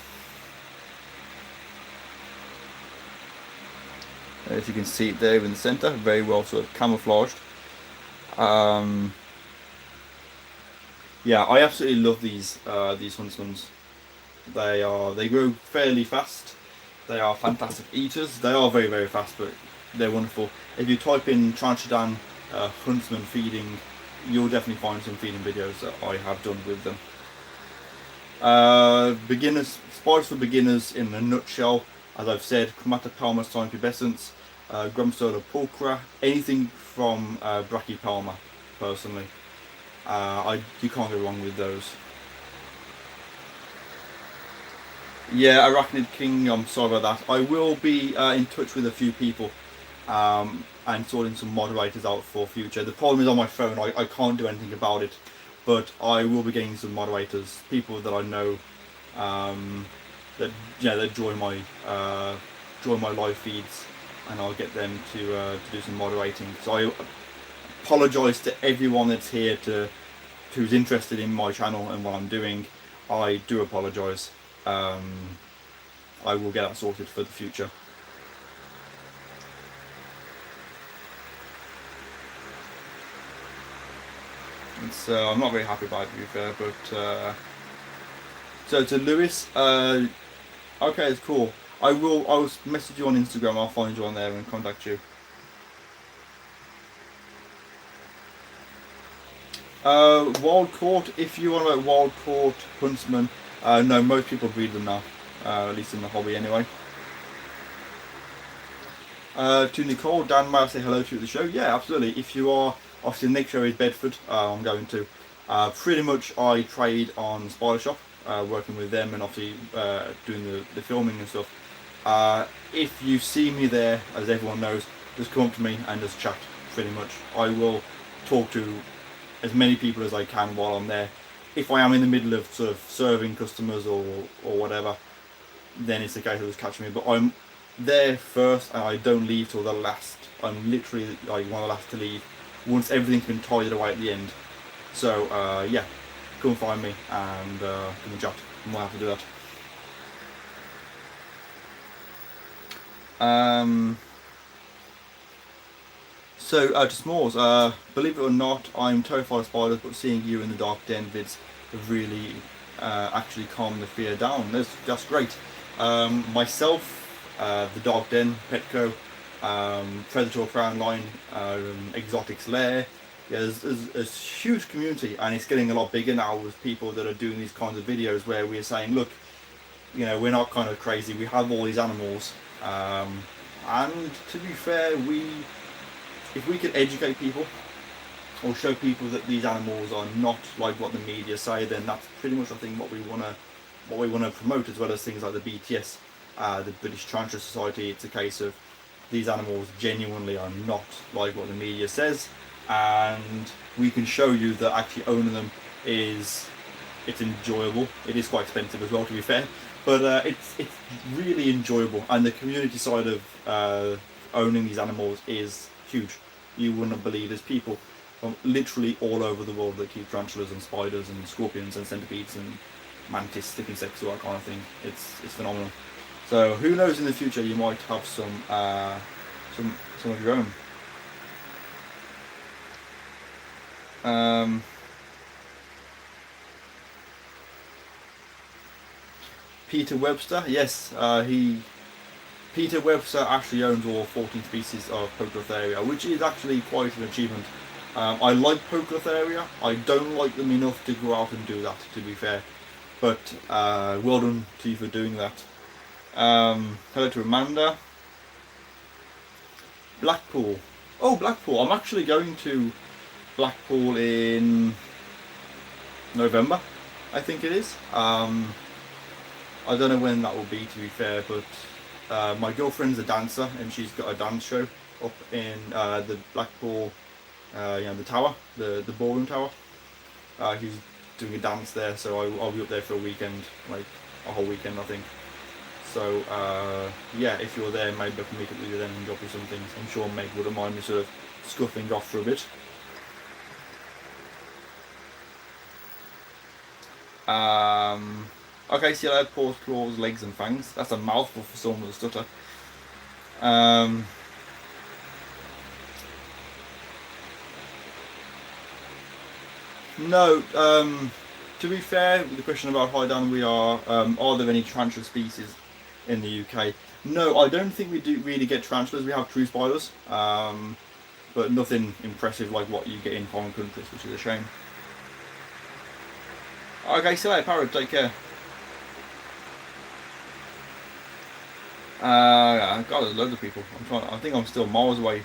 As you can see it there in the centre, very well sort of camouflaged. Yeah, I absolutely love these huntsmans. They grow fairly fast. They are fantastic eaters. They are very, very fast, but they're wonderful. If you type in TarantulaDan huntsman feeding, you'll definitely find some feeding videos that I have done with them. Beginners, spiders for beginners in a nutshell. As I've said, Chromatopelma pubescens, Grumsola pulchra, anything from Brachypelma, personally. You can't go wrong with those. Yeah, Arachnid King, I'm sorry about that. I will be in touch with a few people and sorting some moderators out for future. The problem is on my phone, I can't do anything about it, but I will be getting some moderators, people that I know that join my live feeds, and I'll get them to do some moderating. So I apologise to everyone that's here who's interested in my channel and what I'm doing. I do apologise. I will get that sorted for the future. So I'm not very happy about it, to be fair, but so to Lewis, okay, it's cool. I'll message you on Instagram. I'll find you on there and contact you. Wild caught. If you want about wild caught huntsman, no, most people breed them now, at least in the hobby anyway. To Nicole, Dan, may I say hello to the show? Yeah, absolutely. If you are, obviously the next show is Bedford. I'm going to. Pretty much I trade on Spider Shop, working with them and obviously doing the filming and stuff. If you see me there, as everyone knows, just come up to me and just chat. Pretty much, I will talk to as many people as I can while I'm there. If I am in the middle of sort of serving customers or whatever, then it's the case of just catching me. But I'm there first and I don't leave till the last. I'm literally like one of the last to leave once everything's been tidied away at the end. So yeah, come find me and come and chat. I might have to do that. So to S'mores, believe it or not, I'm terrified of spiders, but seeing you in the Dark Den vids have really actually calmed the fear down. That's great. Myself, the Dark Den, Petco, Predator Crown Line, Exotics Lair. Yeah, there's a huge community, and it's getting a lot bigger now with people that are doing these kinds of videos where we're saying, look, you know, we're not kind of crazy. We have all these animals, and to be fair, if we could educate people or show people that these animals are not like what the media say, then that's pretty much I think what we want to promote, as well as things like the BTS, the British Tarantula Society. It's a case of these animals genuinely are not like what the media says, and we can show you that actually owning them it's enjoyable. It is quite expensive as well, to be fair, but it's really enjoyable, and the community side of owning these animals is huge. You wouldn't believe there's people from literally all over the world that keep tarantulas and spiders and scorpions and centipedes and mantis, sticking insects, all that kind of thing. It's phenomenal. So who knows, in the future you might have some of your own. Peter Webster, yes, Peter Webster actually owns all 14 species of Poeclotheria, which is actually quite an achievement. I like Poeclotheria. I don't like them enough to go out and do that, to be fair. But well done to you for doing that. Hello to Amanda. Blackpool. Oh, Blackpool. I'm actually going to Blackpool in November, I think it is. I don't know when that will be, to be fair, but My girlfriend's a dancer, and she's got a dance show up in the Blackpool, the tower, the ballroom tower. He's doing a dance there, so I'll be up there for a weekend, like a whole weekend, I think. So yeah, if you're there, maybe I can meet up with you then and drop you some things. I'm sure Meg wouldn't mind me sort of scuffing off for a bit. Okay, see, I had paws, claws, legs, and fangs. That's a mouthful for someone with a stutter. No, to be fair, with the question about how down we are there any tarantula species in the UK? No, I don't think we do really get tarantulas. We have true spiders, but nothing impressive like what you get in foreign countries, which is a shame. Okay, see you later, Parrot. Take care. God, there's loads of people. I think I'm still miles away.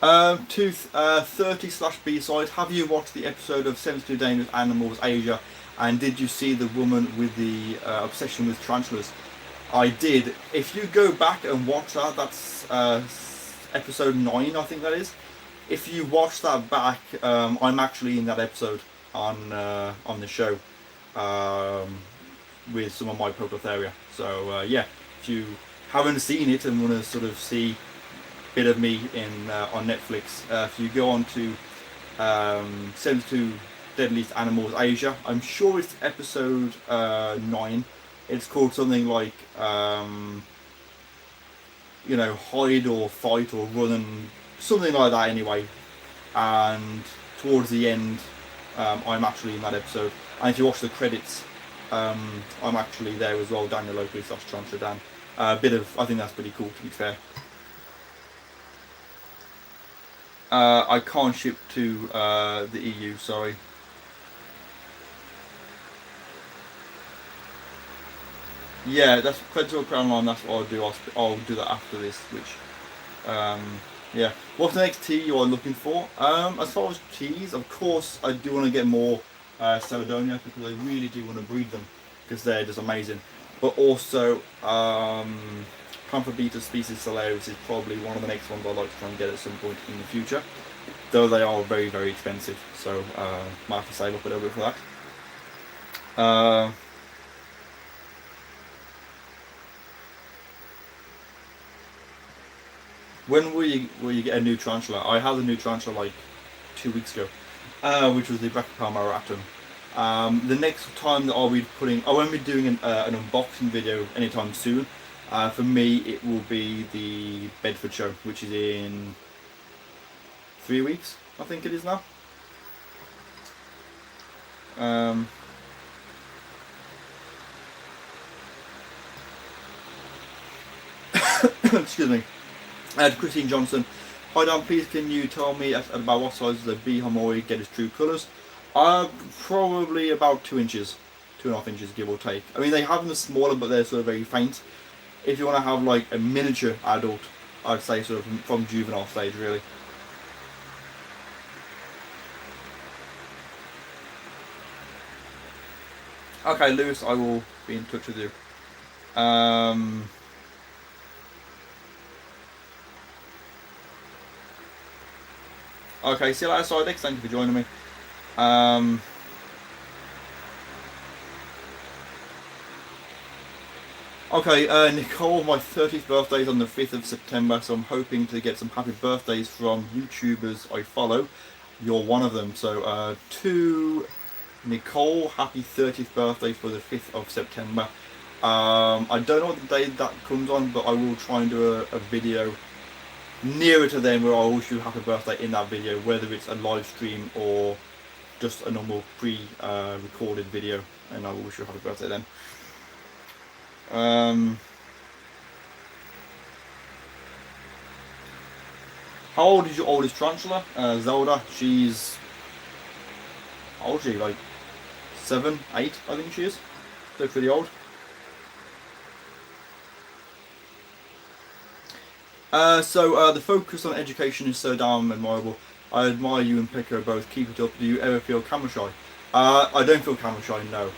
To 30/B-side, have you watched the episode of 72 Dangerous Animals Asia, and did you see the woman with the obsession with tarantulas? I did. If you go back and watch that, that's episode 9, I think that is. If you watch that back, I'm actually in that episode on the show with some of my Proclotheria. So yeah, if you haven't seen it and want to sort of see bit of me in on Netflix, if you go on to 72 Deadliest Animals Asia, I'm sure it's episode 9. It's called something like hide or fight or run, and something like that anyway. And towards the end, I'm actually in that episode, and if you watch the credits, I'm actually there as well, Daniel Oakley / TarantulaDan. I think that's pretty cool, to be fair. I can't ship to the EU, sorry. Yeah, that's Creditor Crown Line, that's what I'll do. I'll do that after this, which, yeah. What's the next tea you are looking for? As far as teas, of course, I do want to get more Celedonia, because I really do want to breed them, because they're just amazing. But also, Camphor species Solaris is probably one of the next ones I'd like to try and get at some point in the future, though they are very, very expensive, so might have to save up a little bit for that. When will you get a new tarantula? I had a new tarantula like 2 weeks ago, which was the Brachypelma marathon. The next time that I won't be doing an unboxing video anytime soon. For me, it will be the Bedford show, which is in 3 weeks, I think it is now. Excuse me. Christine Johnson. Hi Dan, please can you tell me about what size the bee homoi get its true colours? Probably about 2 inches, 2.5 inches, give or take. I mean, they have them smaller, but they're sort of very faint. If you want to have like a miniature adult, I'd say sort of from juvenile stage, really. Okay, Lewis, I will be in touch with you. Okay, see you later, Sidex. Thank you for joining me. Okay, Nicole, my 30th birthday is on the 5th of September, so I'm hoping to get some happy birthdays from YouTubers I follow. You're one of them, so to Nicole, happy 30th birthday for the 5th of September. I don't know what the day that comes on, but I will try and do a video nearer to them where I wish you happy birthday in that video, whether it's a live stream or just a normal pre-recorded video, and I will wish you happy birthday then. How old is your oldest tarantula? Zelda, she's, how old is she, like 7, 8 I think she is, so pretty old. The focus on education is so damn admirable. I admire you and Picker both. Keep it up. Do you ever feel camera shy? I don't feel camera shy, no.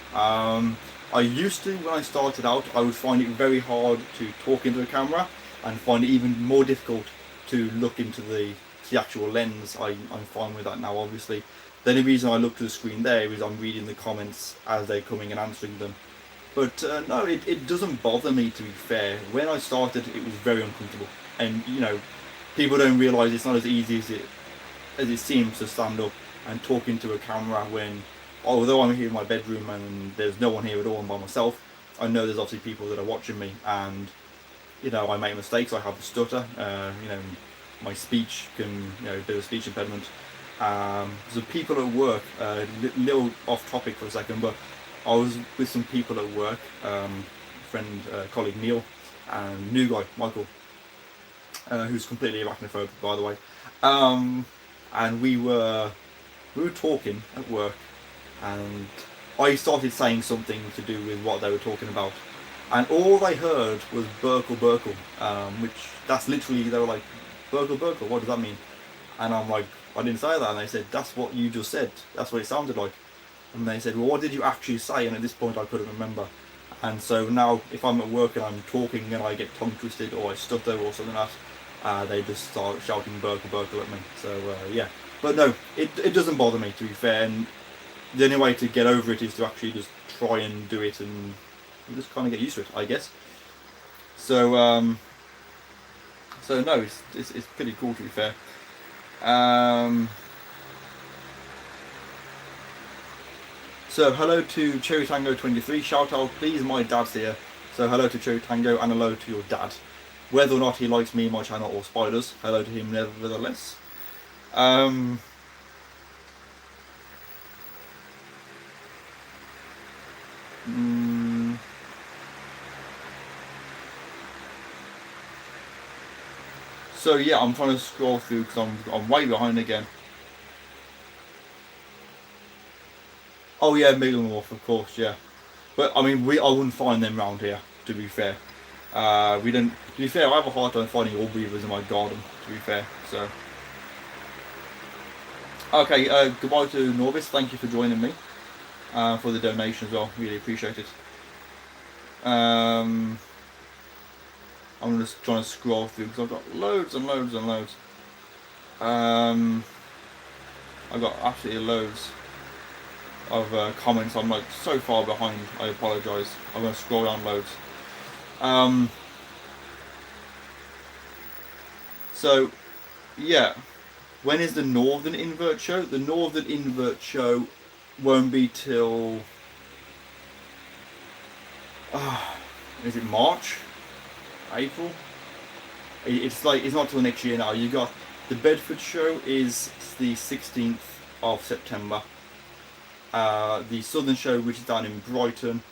I used to, when I started out, I would find it very hard to talk into a camera and find it even more difficult to look into the actual lens. I'm fine with that now, obviously. The only reason I look to the screen there is I'm reading the comments as they're coming and answering them. But no, it doesn't bother me, to be fair. When I started, it was very uncomfortable. And, you know, people don't realise it's not as easy as it seems to stand up and talk into a camera when, although I'm here in my bedroom and there's no one here at all, I'm by myself, I know there's obviously people that are watching me, and, you know, I make mistakes, I have a stutter, you know, my speech can, you know, a bit of a speech impediment. So people at work, little off topic for a second, but I was with some people at work, friend, colleague Neil, and new guy, Michael, who's completely arachnophobic, by the way. And we were talking at work, and I started saying something to do with what they were talking about, and all they heard was Burkle Burkle, which that's literally, they were like, Burkle Burkle, what does that mean? And I'm like, I didn't say that. And they said, that's what you just said, that's what it sounded like. And they said, well, what did you actually say? And at this point I couldn't remember. And so now if I'm at work and I'm talking and I get tongue twisted or I stutter or something like that, they just start shouting Burkle Burkle at me. So yeah, but no, it doesn't bother me, to be fair, and the only way to get over it is to actually just try and do it, and you just kind of get used to it, I guess. So so no, it's pretty cool, to be fair. So hello to Cherry Tango 23. Shout out, please, my dad's here. So hello to Cherry Tango and hello to your dad. Whether or not he likes me, my channel, or spiders, hello to him nevertheless. So yeah, I'm trying to scroll through because I'm way behind again. Oh yeah, Megalomorph, of course, yeah. But I mean, I wouldn't find them round here, to be fair. We don't. To be fair, I have a hard time finding all beavers in my garden, to be fair. So. Okay, goodbye to Norvis. Thank you for joining me, for the donation as well. Really appreciate it. I'm just trying to scroll through because I've got loads and loads and loads. I've got absolutely loads of comments. I'm like so far behind, I apologise. I'm going to scroll down loads. So yeah, when is the Northern Invert show? The Northern Invert show won't be till is it March? April? It's not till next year now. You got the Bedford show is the 16th of September. The Southern show, which is down in Brighton,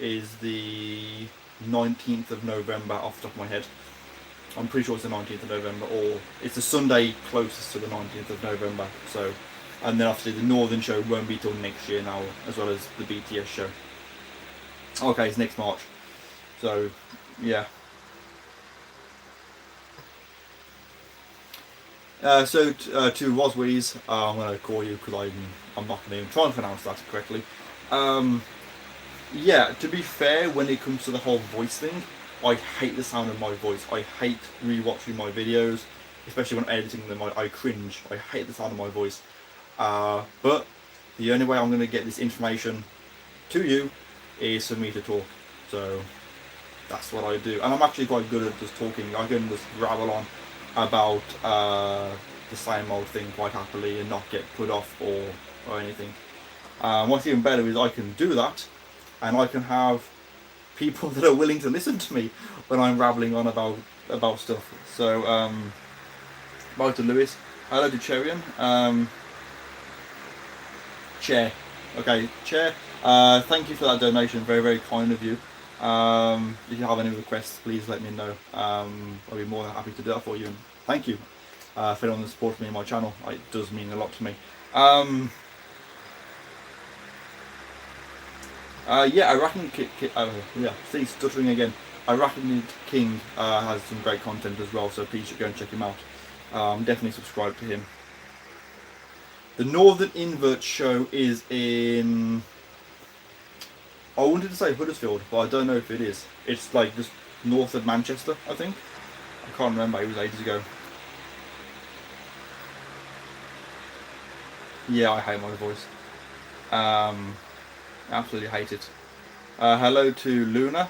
is the 19th of November off the top of my head. I'm pretty sure it's the 19th of November, or it's the Sunday closest to the 19th of November. So, and then obviously the Northern show won't be till next year now, as well as the BTS show. Okay, it's next March. So, yeah. So to Roswees, I'm going to call you because I'm not going to even try and pronounce that correctly. Yeah, to be fair, when it comes to the whole voice thing, I hate the sound of my voice. I hate rewatching my videos, especially when editing them. I cringe. I hate the sound of my voice. But the only way I'm going to get this information to you is for me to talk. So that's what I do, and I'm actually quite good at just talking. I can just rabble on about the same old thing quite happily and not get put off or anything. What's even better is I can do that, and I can have people that are willing to listen to me when I'm rabbling on about stuff. So bye to Lewis. Hello to Cherian. Chair. Okay, Chair. Thank you for that donation. Very, very kind of you. If you have any requests, please let me know. I'll be more than happy to do that for you. And thank you for anyone that supports me on my channel. It does mean a lot to me. Yeah, Arachnid yeah, see, stuttering again. Arachnid King has some great content as well, so please go and check him out. Definitely subscribe to him. The Northern Invert show is in I wanted to say Huddersfield, but I don't know if it is. It's like just north of Manchester, I think. I can't remember, it was ages ago. Yeah, I hate my voice. Absolutely hate it. Hello to Luna.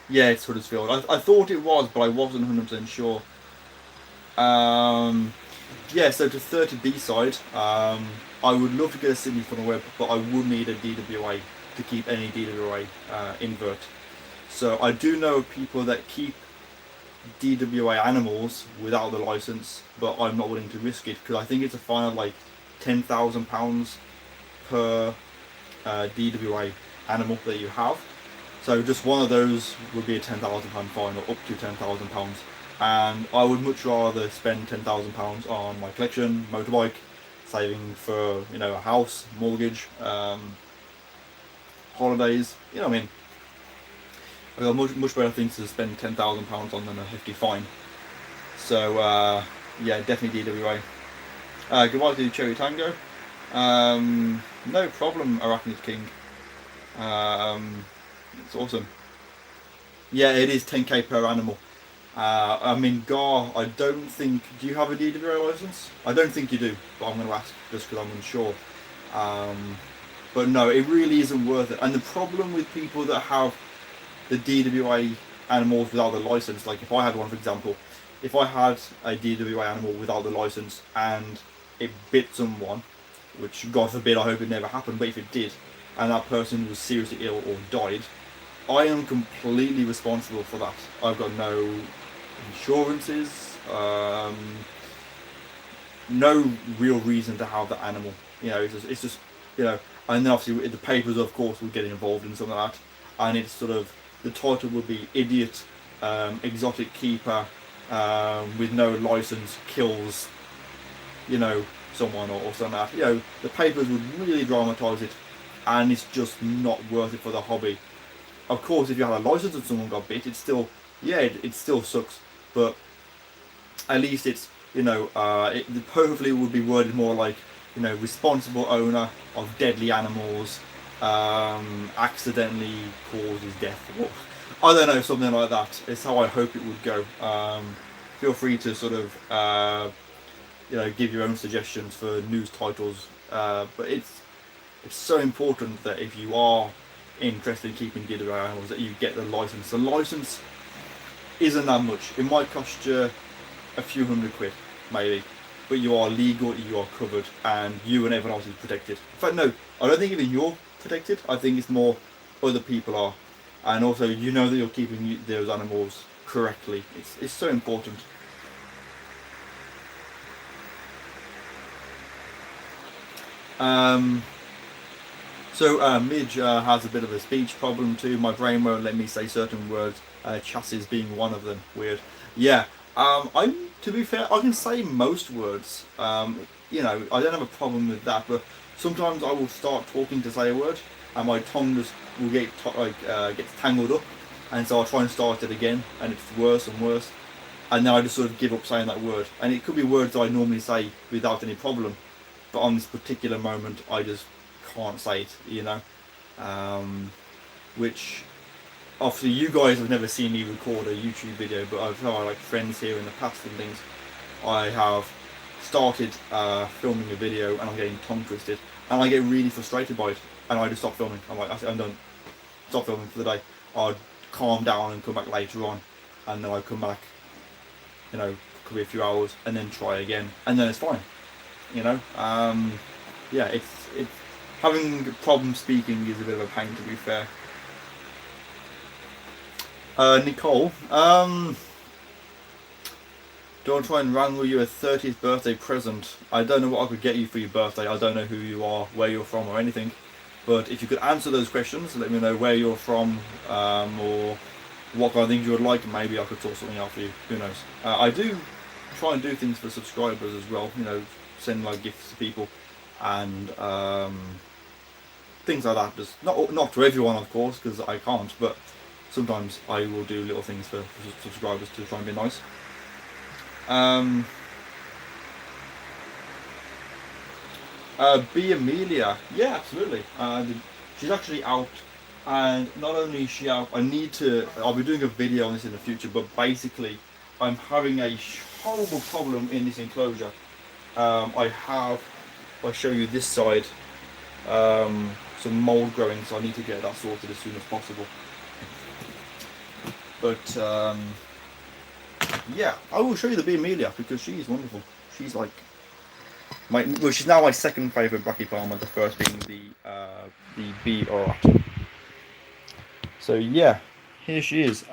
Yeah, it's Huddersfield. I thought it was, but I wasn't 100% sure. Yeah, so to 30B side, I would love to get a Sydney funnel web, but I would need a DWA to keep any DWA invert. So I do know of people that keep DWA animals without the license, but I'm not willing to risk it because I think it's a fine of like £10,000 per DWA animal that you have. So just one of those would be a £10,000 fine, or up to £10,000. And I would much rather spend £10,000 on my collection, motorbike, saving for, you know, a house, mortgage, holidays. You know what I mean? I've got much better things to spend £10,000 on than a hefty fine. So yeah, definitely DWA. Goodbye to Cherry Tango. No problem, Arachnid King. It's awesome. Yeah, it is 10k per animal. I mean, Gar, I don't think. Do you have a DWA license? I don't think you do, but I'm going to ask just because I'm unsure. But no, it really isn't worth it. And the problem with people that have the DWA animals without the license, like if I had one, for example, if I had a DWA animal without the license and it bit someone, which God forbid, I hope it never happened, but if it did, and that person was seriously ill or died, I am completely responsible for that. I've got no insurances, no real reason to have that animal. You know, it's just you know, and then obviously the papers, of course, would get involved in something like that, and it's sort of, the title would be idiot exotic keeper with no license kills, you know, someone or something like that. You know, the papers would really dramatise it, and it's just not worth it for the hobby. Of course, if you had a license and someone got bit, it's still, yeah, it still sucks, but at least it's, you know, hopefully it would be worded more like, you know, responsible owner of deadly animals, accidentally causes death, or I don't know, something like that. It's how I hope it would go. Feel free to sort of, you know, give your own suggestions for news titles, but it's so important that if you are interested in keeping DWA animals, that you get the license. The license isn't that much. It might cost you a few £100, maybe, but you are legal, you are covered, and you and everyone else is protected. In fact, no, I don't think even you're protected. I think it's more other people are, and also you know that you're keeping those animals correctly. It's so important. So Midge has a bit of a speech problem too. My brain won't let me say certain words, chassis being one of them. Weird. Yeah, to be fair, I can say most words. You know, I don't have a problem with that, but sometimes I will start talking to say a word, and my tongue just will get gets tangled up, and so I'll try and start it again, and it's worse and worse, and then I just sort of give up saying that word. And it could be words I normally say without any problem, but on this particular moment, I just can't say it, you know, which obviously you guys have never seen me record a YouTube video, but I've had like friends here in the past and things. I have started filming a video and I'm getting tongue twisted, and I get really frustrated by it, and I just stop filming. I'm like, I'm done, stop filming for the day. I'll calm down and come back later on, and then I come back, you know, could be a few hours, and then try again, and then it's fine, you know. Yeah, it's having problems speaking is a bit of a pain, to be fair. Nicole, don't try and wrangle you a 30th birthday present. I don't know what I could get you for your birthday. I don't know who you are, where you're from, or anything. But if you could answer those questions, let me know where you're from, or what kind of things you would like, and maybe I could sort something out for you. Who knows? I do try and do things for subscribers as well. You know, send like gifts to people, and things like that. Just not to everyone, of course, because I can't, but sometimes I will do little things for subscribers to try and be nice. B Amelia, yeah, absolutely. she's actually out, and not only is she out, I'll be doing a video on this in the future, but basically I'm having a horrible problem in this enclosure. I'll show you this side, some mold growing, so I need to get that sorted as soon as possible. But yeah, I will show you the bee Amelia because she's wonderful. She's like she's now my second favourite Brachypalma, the first being the bee Orat. So yeah, here she is.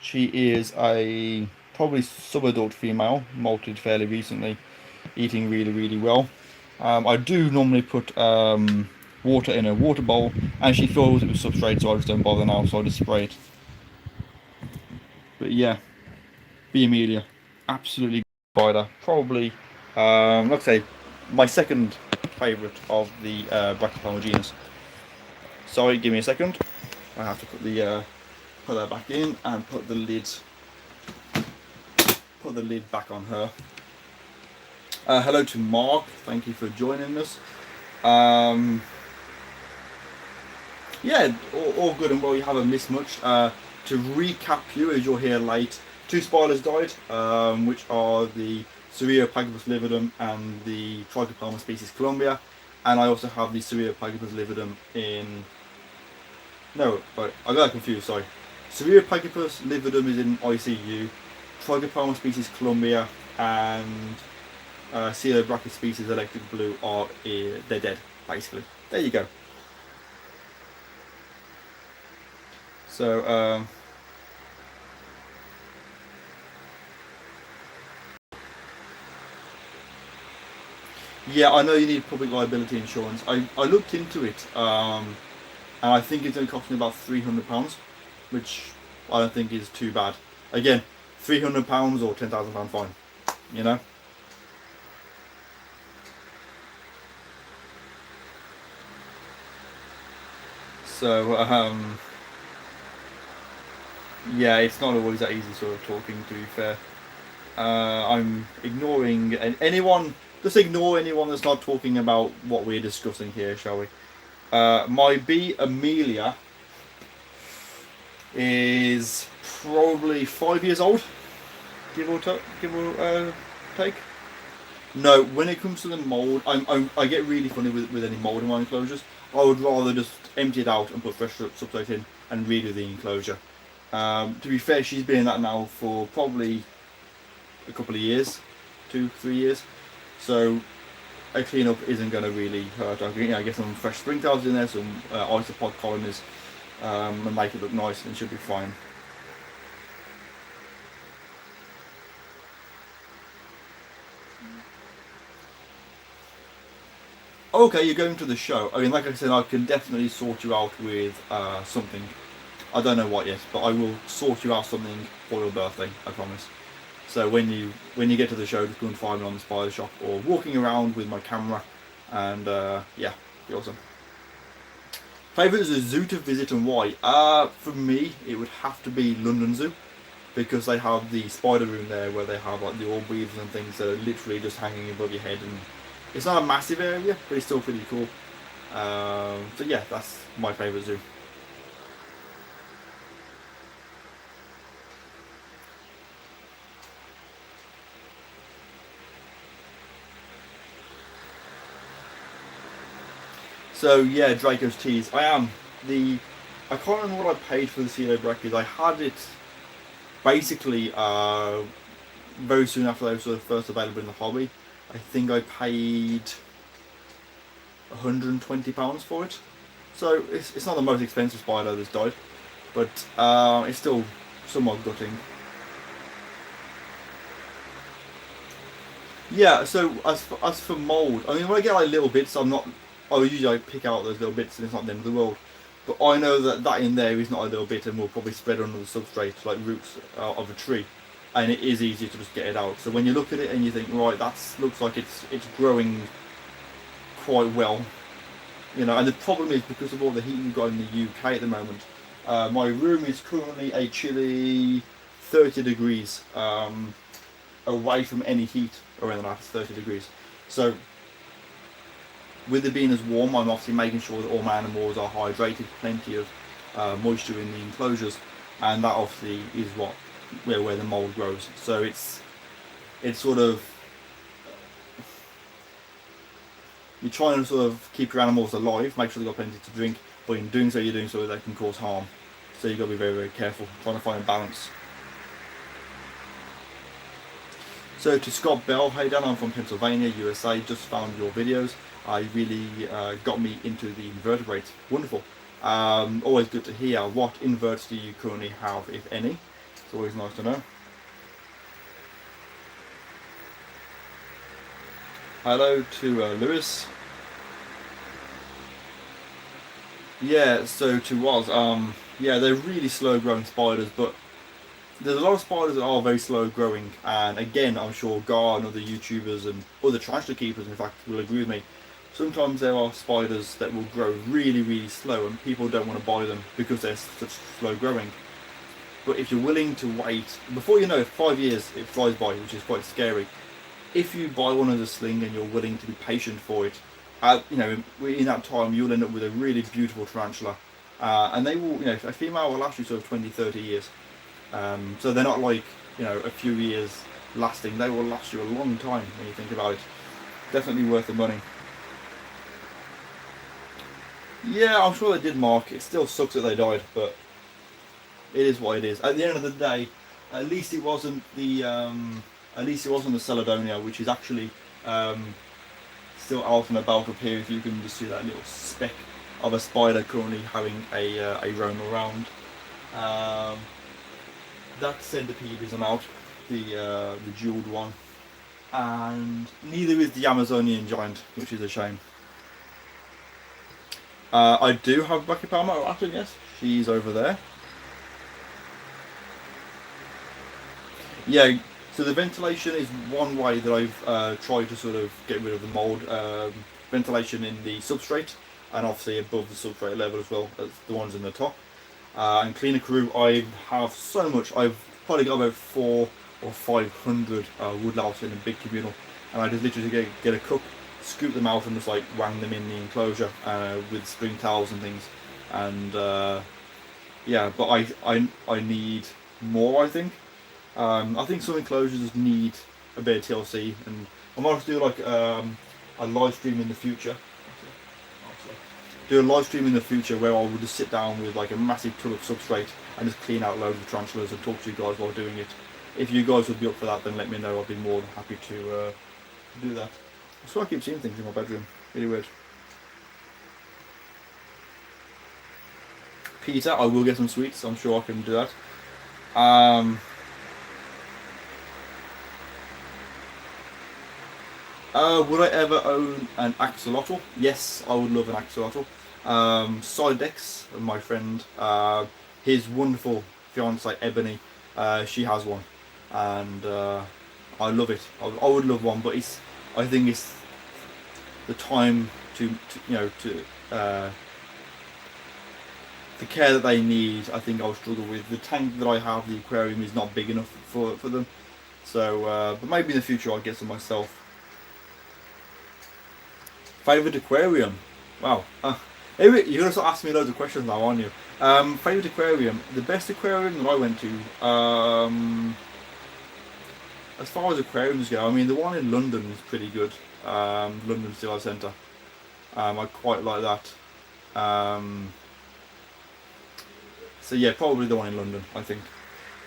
She is a probably sub-adult female, molted fairly recently, eating really, really well. I do normally put water in a water bowl, and she fills it with substrate, so I just don't bother now, so I just spray it. But yeah, bee Amelia, absolutely spider. Probably, like I say, my second favourite of the Brachypalma genus. Sorry, give me a second. I have to put that back in and put the lid back on her. Hello to Mark, thank you for joining us. Yeah, all good and well, you haven't missed much. To recap you, as you're here late, 2 spiders died, which are the Sureopagus lividum and the Trichopalma species Columbia, and I also have the Sureopagus lividum in... No, right, I got confused, sorry. Sureopagus lividum is in ICU, Trichopalma species Columbia and Coelobrachys species Electric Blue are they're dead, basically. There you go. So yeah, I know you need public liability insurance. I looked into it, and I think it's only costing about £300, which I don't think is too bad. Again, £300 or £10,000 fine, you know. So yeah, it's not always that easy sort of talking, to be fair. I'm ignoring anyone. Just ignore anyone that's not talking about what we're discussing here, shall we? My bee Amelia is probably 5 years old, give or take. No, when it comes to the mold, I get really funny with any mold in my enclosures. I would rather just empty it out and put fresh substrate in and redo the enclosure. To be fair, she's been in that now for probably a couple of years, 2-3 years. So a cleanup isn't going to really hurt. I get some fresh springtails in there, some isopod colonies, and make it look nice, and it should be fine. Okay, you're going to the show. I mean, like I said, I can definitely sort you out with something. I don't know what yet, but I will sort you out something for your birthday, I promise. So when you get to the show, just go and find me on the spider shop or walking around with my camera, and yeah, be awesome. Favourite zoo to visit and why? For me, it would have to be London Zoo, because they have the spider room there where they have like the orb weavers and things that are literally just hanging above your head, and it's not a massive area, but it's still pretty cool. So yeah, that's my favourite zoo. So yeah, Draco's Teas. I can't remember what I paid for the Coelobrachys. I had it basically very soon after they were first available in the hobby. I think I paid £120 for it. So it's not the most expensive spider that's died, but it's still somewhat gutting. Yeah, so as for mould, I mean, when I get like little bits, usually pick out those little bits and it's not the end of the world. But I know that in there is not a little bit and will probably spread under the substrate like roots of a tree, and it is easy to just get it out. So when you look at it and you think, right, that looks like it's growing quite well, you know. And the problem is because of all the heat we've got in the UK at the moment. My room is currently a chilly 30 degrees away from any heat around that. 30 degrees. So with it being as warm, I'm obviously making sure that all my animals are hydrated, plenty of moisture in the enclosures, and that obviously is where the mold grows. So it's sort of, you're trying to sort of keep your animals alive, make sure they've got plenty to drink, but in doing so you're doing so that can cause harm. So you've got to be very, very careful, trying to find a balance. So to Scott Bell, hey Dan, I'm from Pennsylvania, USA, just found your videos. I really got me into the invertebrates. Wonderful. Always good to hear. What inverts do you currently have, if any? It's always nice to know. Hello to Lewis. Yeah, so to Woz, yeah, they're really slow growing spiders, but there's a lot of spiders that are very slow growing, and again, I'm sure Gar and other YouTubers and other tarantula keepers, in fact, will agree with me. Sometimes there are spiders that will grow really, really slow, and people don't want to buy them because they're such slow growing. But if you're willing to wait, before you know it, 5 years, it flies by, which is quite scary. If you buy one as a sling and you're willing to be patient for it, you know, in that time you'll end up with a really beautiful tarantula, and they will, you know, a female will last you sort of 20-30 years. So they're not like, you know, a few years lasting. They will last you a long time when you think about it. Definitely worth the money. Yeah, I'm sure they did, Mark. It still sucks that they died, but it is what it is. At the end of the day, at least it wasn't the Celadonia, which is actually still out and about up here. If you can just see that little speck of a spider currently having a roam around. That centipede isn't out, the jeweled one, and neither is the Amazonian giant, which is a shame. I do have Brachypelma, actually, yes, she's over there. Yeah, so the ventilation is one way that I've tried to sort of get rid of the mold. Ventilation in the substrate, and obviously above the substrate level as well as the ones in the top. And cleaner crew, I have so much. I've probably got about 400 or 500 woodlouse in a big communal, and I just literally get a cup, scoop them out, and just like wang them in the enclosure with string towels and things. And yeah, but I need more. I think some enclosures need a bit of TLC, and I might do like a live stream in the future. Do a live stream in the future where I will just sit down with like a massive tub of substrate and just clean out loads of tarantulas and talk to you guys while doing it. If you guys would be up for that, then let me know. I'll be more than happy to do that. I swear I keep seeing things in my bedroom. Really weird. Peter, I will get some sweets. I'm sure I can do that. Would I ever own an axolotl? Yes, I would love an axolotl. Sidex, my friend, his wonderful fiancée Ebony, she has one, and I love it. I would love one, but I think it's the time to the care that they need. I think I'll struggle with. The tank that I have, the aquarium, is not big enough for them. So, but maybe in the future I'll get some myself. Favourite aquarium? Wow. You're going to start asking me loads of questions now, aren't you? Favourite aquarium? The best aquarium that I went to, as far as aquariums go, I mean, the one in London is pretty good. London Sea Life Centre. I quite like that. So yeah, probably the one in London, I think.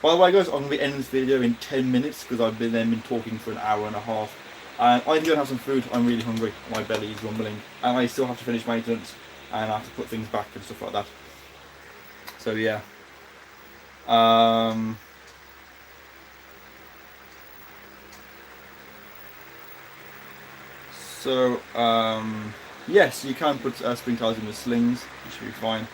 By the way, guys, I'm going to be ending this video in 10 minutes because I've been talking for an hour and a half. And I need to go and have some food. I'm really hungry. My belly is rumbling, and I still have to finish maintenance, and I have to put things back and stuff like that. So yeah. Yes, you can put spring tiles in with slings. It should be fine.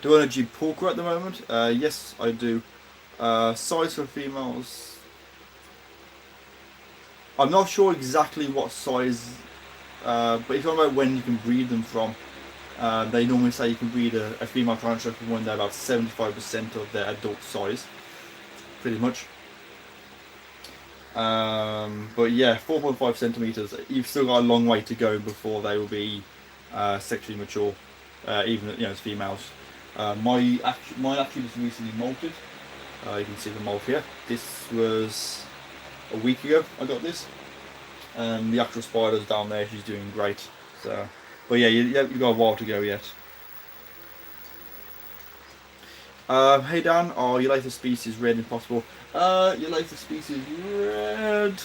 Do I own a G Porker at the moment? Yes, I do. Size for females, I'm not sure exactly what size, but if you're talking about when you can breed them from, they normally say you can breed a female tarantula from when they're about 75% of their adult size, pretty much. But yeah, 4.5 centimeters. You've still got a long way to go before they will be sexually mature, even as females. Mine actually was recently molted. You can see the molt here. This was a week ago. I got this. The actual spider's down there. She's doing great. So, but yeah, you've got a while to go yet. Hey Dan, are your latest species red if possible? Your latest species red.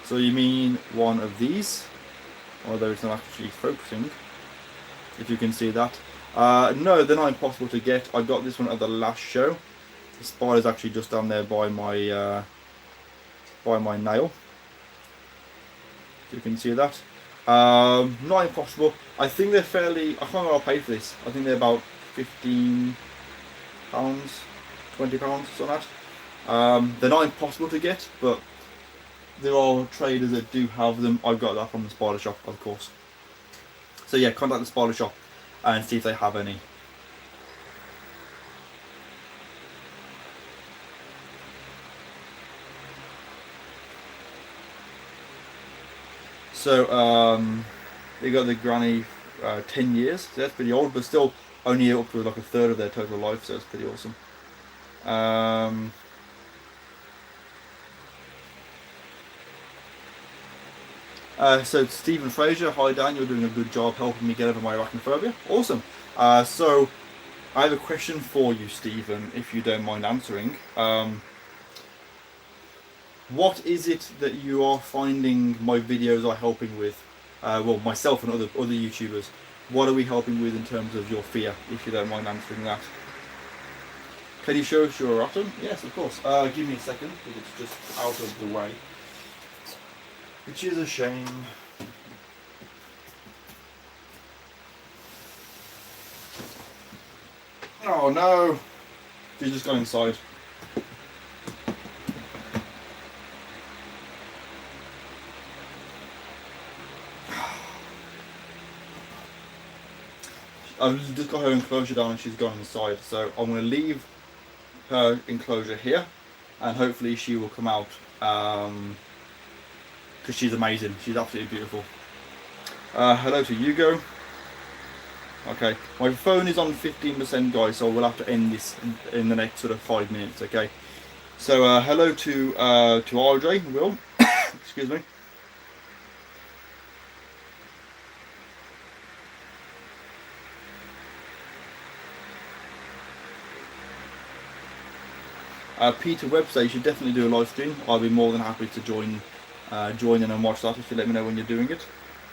So you mean one of these? Although it's not actually focusing. If you can see that. No, they're not impossible to get. I got this one at the last show. The spider's actually just down there by my nail. You can see that. Not impossible. I think they're fairly. I can't remember what I paid for this. I think they're about £15, £20 on that. They're not impossible to get, but there are traders that do have them. I got that from the spider shop, of course. So yeah, contact the spider shop and see if they have any. So they got the granny 10 years. So that's pretty old, but still only up to like a third of their total life. So it's pretty awesome. So Stephen Fraser, hi Dan, you're doing a good job helping me get over my arachnophobia. Awesome. So I have a question for you, Stephen, if you don't mind answering. What is it that you are finding my videos are helping with? Well, myself and other YouTubers. What are we helping with in terms of your fear, if you don't mind answering that? Can you show us your erratum? Yes, of course. Give me a second, because it's just out of the way. Which is a shame. Oh no! She's just gone inside. I've just got her enclosure down and she's gone inside, so I'm going to leave her enclosure here and hopefully she will come out because she's amazing. She's absolutely beautiful. Hello to Hugo. Okay, my phone is on 15% guys, so we'll have to end this in the next sort of 5 minutes, okay? So hello to RJ, Will. Excuse me. Peter Webster, you should definitely do a live stream. I'll be more than happy to join in and watch that if you let me know when you're doing it.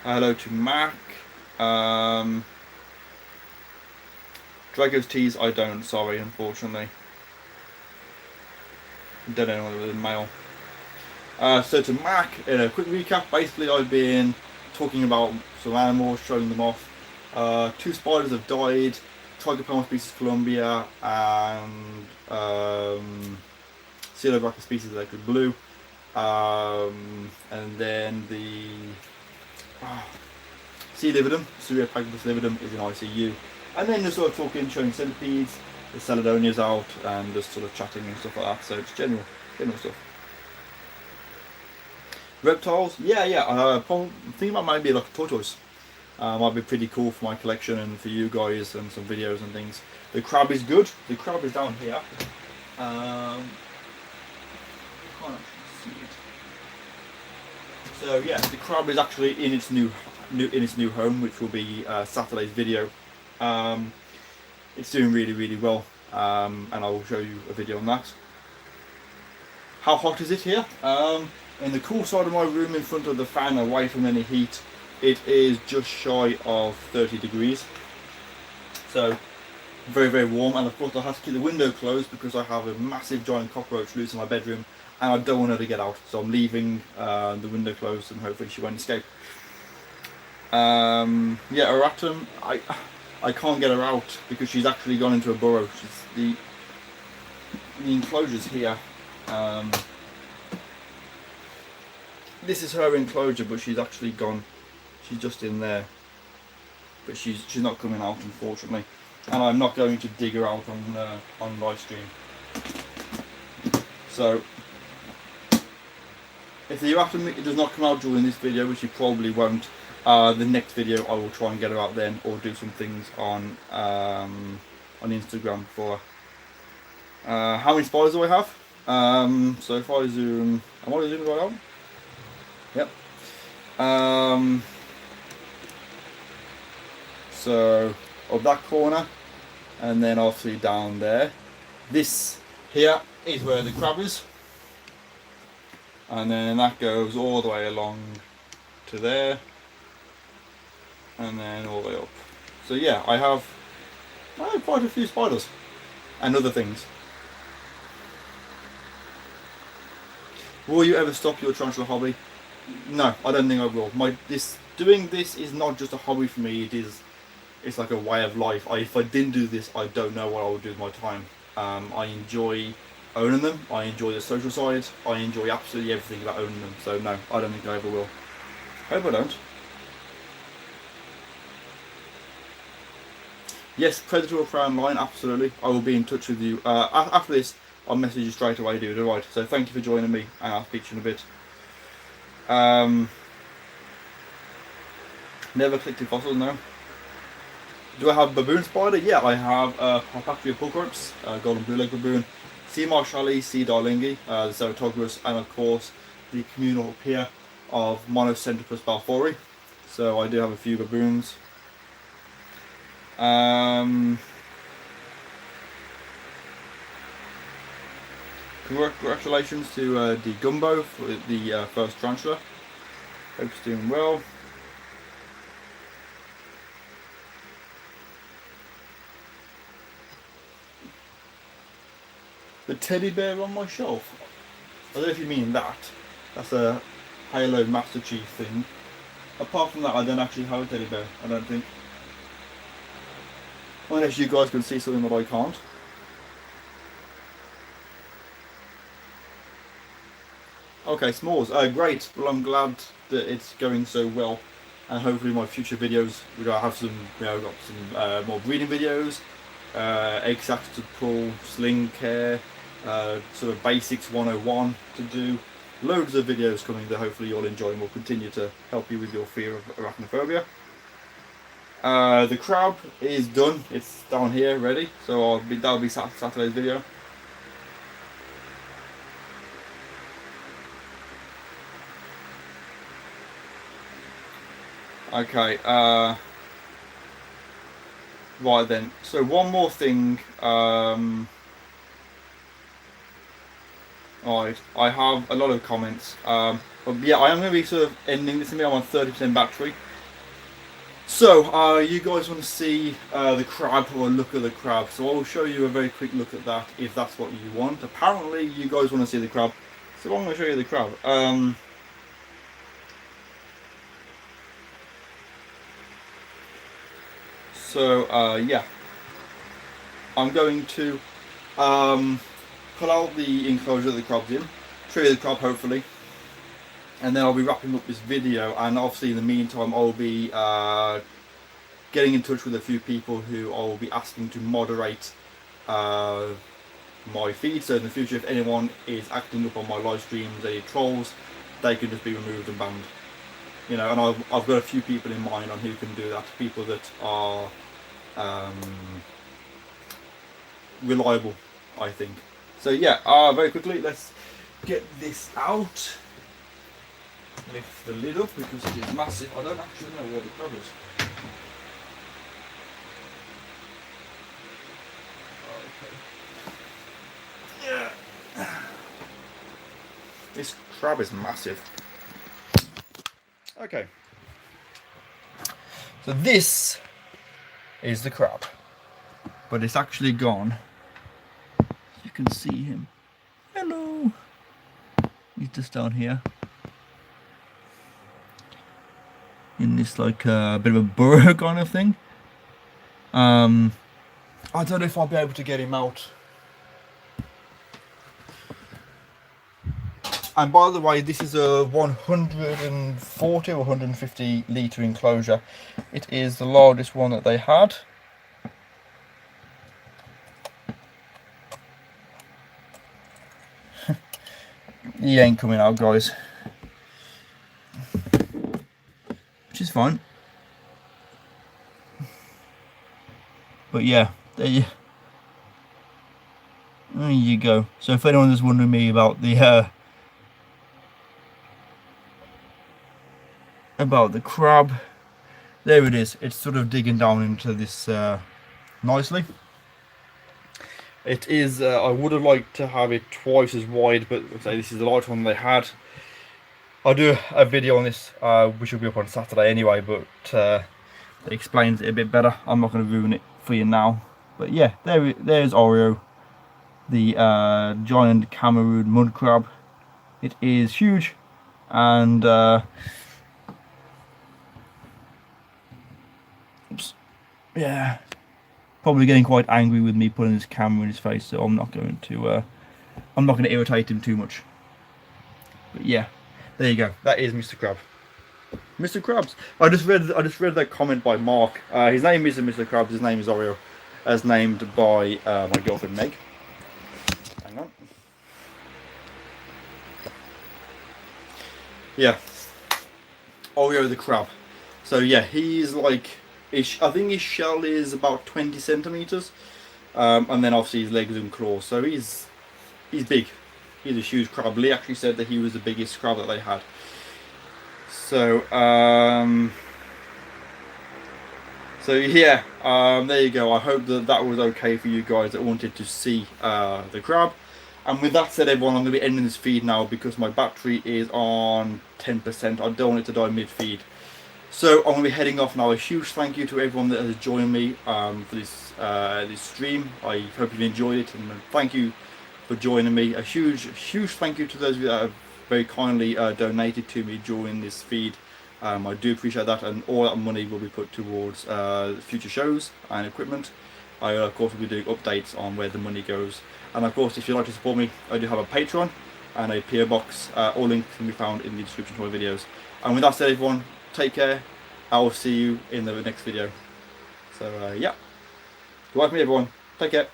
Hello to Mac. Drago's Teas, I don't, sorry, unfortunately. Don't know whether it's male. So to Mac, in a quick recap, basically I've been talking about some animals, showing them off. 2 spiders have died. Trichopelma species Columbia and Coelobrachus species electric blue, and then the C. lividum, Cereopagus lividum, is in ICU, and then just sort of talking, showing centipedes, the Celadonia's out, and just sort of chatting and stuff like that. So it's general stuff. Reptiles, yeah. I'm thinking about maybe like a tortoise. Might be pretty cool for my collection and for you guys and some videos and things. The crab is good. The crab is down here. Can't actually see it. So yeah, the crab is actually in its new home, which will be Saturday's video. It's doing really well, and I will show you a video on that. How hot is it here? In the cool side of my room, in front of the fan, away from any heat, it is just shy of 30 degrees. So very warm, and of course I have to keep the window closed because I have a massive giant cockroach loose in my bedroom and I don't want her to get out, so I'm leaving the window closed and hopefully she won't escape. Yeah, erratum, I can't get her out because she's actually gone into a burrow. The enclosure's here. This is her enclosure, but she's actually gone. She's just in there, but she's not coming out, unfortunately, and I'm not going to dig her out on live stream. So If the Erratum does not come out during this video, which it probably won't, the next video I will try and get her out then, or do some things on Instagram for her. How many spiders do I have? So if I zoom, am I zooming right out? Yep. So of that corner, and then obviously down there. This here is where the crab is, and then that goes all the way along to there, and then all the way up. So yeah, I have quite a few spiders and other things. Will you ever stop your tarantula hobby? No, I don't think I will. Doing this is not just a hobby for me. It's like a way of life. If I didn't do this, I don't know what I would do with my time. I enjoy owning them. I enjoy the social side. I enjoy absolutely everything about owning them. So no, I don't think I ever will. Hope I don't. Yes, Predator or Prey online, absolutely. I will be in touch with you. After this, I'll message you straight away, dude. Alright, so thank you for joining me, and I'll speak to you in a bit. Never collected fossils, no. Do I have a baboon spider? Yeah, I have Hypactria pulchrips, golden blue-leg baboon, C. marshalli, C. darlingi, the Ceratosaurus, and of course the communal pair of Monocentripus balfouri. So I do have a few baboons. Congratulations to the Gumbo for the first tarantula. Hope he's doing well. The teddy bear on my shelf. I don't know if you mean that. That's a Halo Master Chief thing. Apart from that, I don't actually have a teddy bear, I don't think. Unless you guys can see something that I can't. Okay, s'mores. Great. Well, I'm glad that it's going so well, and hopefully my future videos, I have some, got some more breeding videos, egg sacs to pull, sling care, sort of basics 101 to do. Loads of videos coming that hopefully you'll enjoy and will continue to help you with your fear of arachnophobia. The crab is done. It's down here ready, so that'll be Saturday's video. Okay, right then, so one more thing, right, I have a lot of comments, but yeah, I am going to be sort of ending this. I'm on 30% battery. So, you guys want to see the crab, or a look at the crab, so I will show you a very quick look at that, if that's what you want. Apparently, you guys want to see the crab, so I'm going to show you the crab. So, yeah, I'm going to pull out the enclosure that the crab's in, show you the crab hopefully, and then I'll be wrapping up this video, and obviously in the meantime I'll be getting in touch with a few people who I'll be asking to moderate my feed, so in the future if anyone is acting up on my live streams, any trolls, they can just be removed and banned. You know, and I've got a few people in mind on who can do that, people that are reliable, I think. So yeah, very quickly, let's get this out. Lift the lid up because it is massive. I don't actually know where the crab is. Okay. Yeah. This crab is massive. Okay. So this is the crab, but it's actually gone. You can see him. Hello. He's just down here in this like a bit of a burrow kind of thing. I don't know if I'll be able to get him out. And by the way, this is a 140 or 150 litre enclosure. It is the largest one that they had. He ain't coming out, guys. fine. But yeah, there you go. So if anyone is wondering me about the crab, there it is. It's sort of digging down into this nicely. It is. I would have liked to have it twice as wide, but say this is the large one they had. I'll do a video on this, which will be up on Saturday anyway, but it explains it a bit better. I'm not going to ruin it for you now. But yeah, there's Oreo, the giant Cameroon mud crab. It is huge, and oops, yeah, probably getting quite angry with me putting this camera in his face, so I'm not going to irritate him too much. But yeah, there you go. That is Mr. Crab. Mr. Krabs. I just read that comment by Mark. His name isn't Mr. Krabs. His name is Oreo, as named by my girlfriend Meg. Hang on. Yeah, Oreo the crab. So yeah, he's like, I think his shell is about 20 centimeters, and then obviously his legs and claws. So he's big. He's a huge crab. Lee actually said that he was the biggest crab that they had. So yeah, there you go. I hope that was okay for you guys that wanted to see the crab. And with that said, everyone, I'm going to be ending this feed now because my battery is on 10%. I don't want it to die mid-feed. So I'm going to be heading off now. A huge thank you to everyone that has joined me for this stream. I hope you've enjoyed it, and thank you for joining me. A huge thank you to those of you that have very kindly donated to me during this feed. I do appreciate that, and all that money will be put towards future shows and equipment. I of course will be doing updates on where the money goes, and of course if you'd like to support me, I do have a Patreon and a PO box. All links can be found in the description to my videos. And with that said, everyone, take care. I will see you in the next video. So yeah, goodbye from me, everyone. Take care.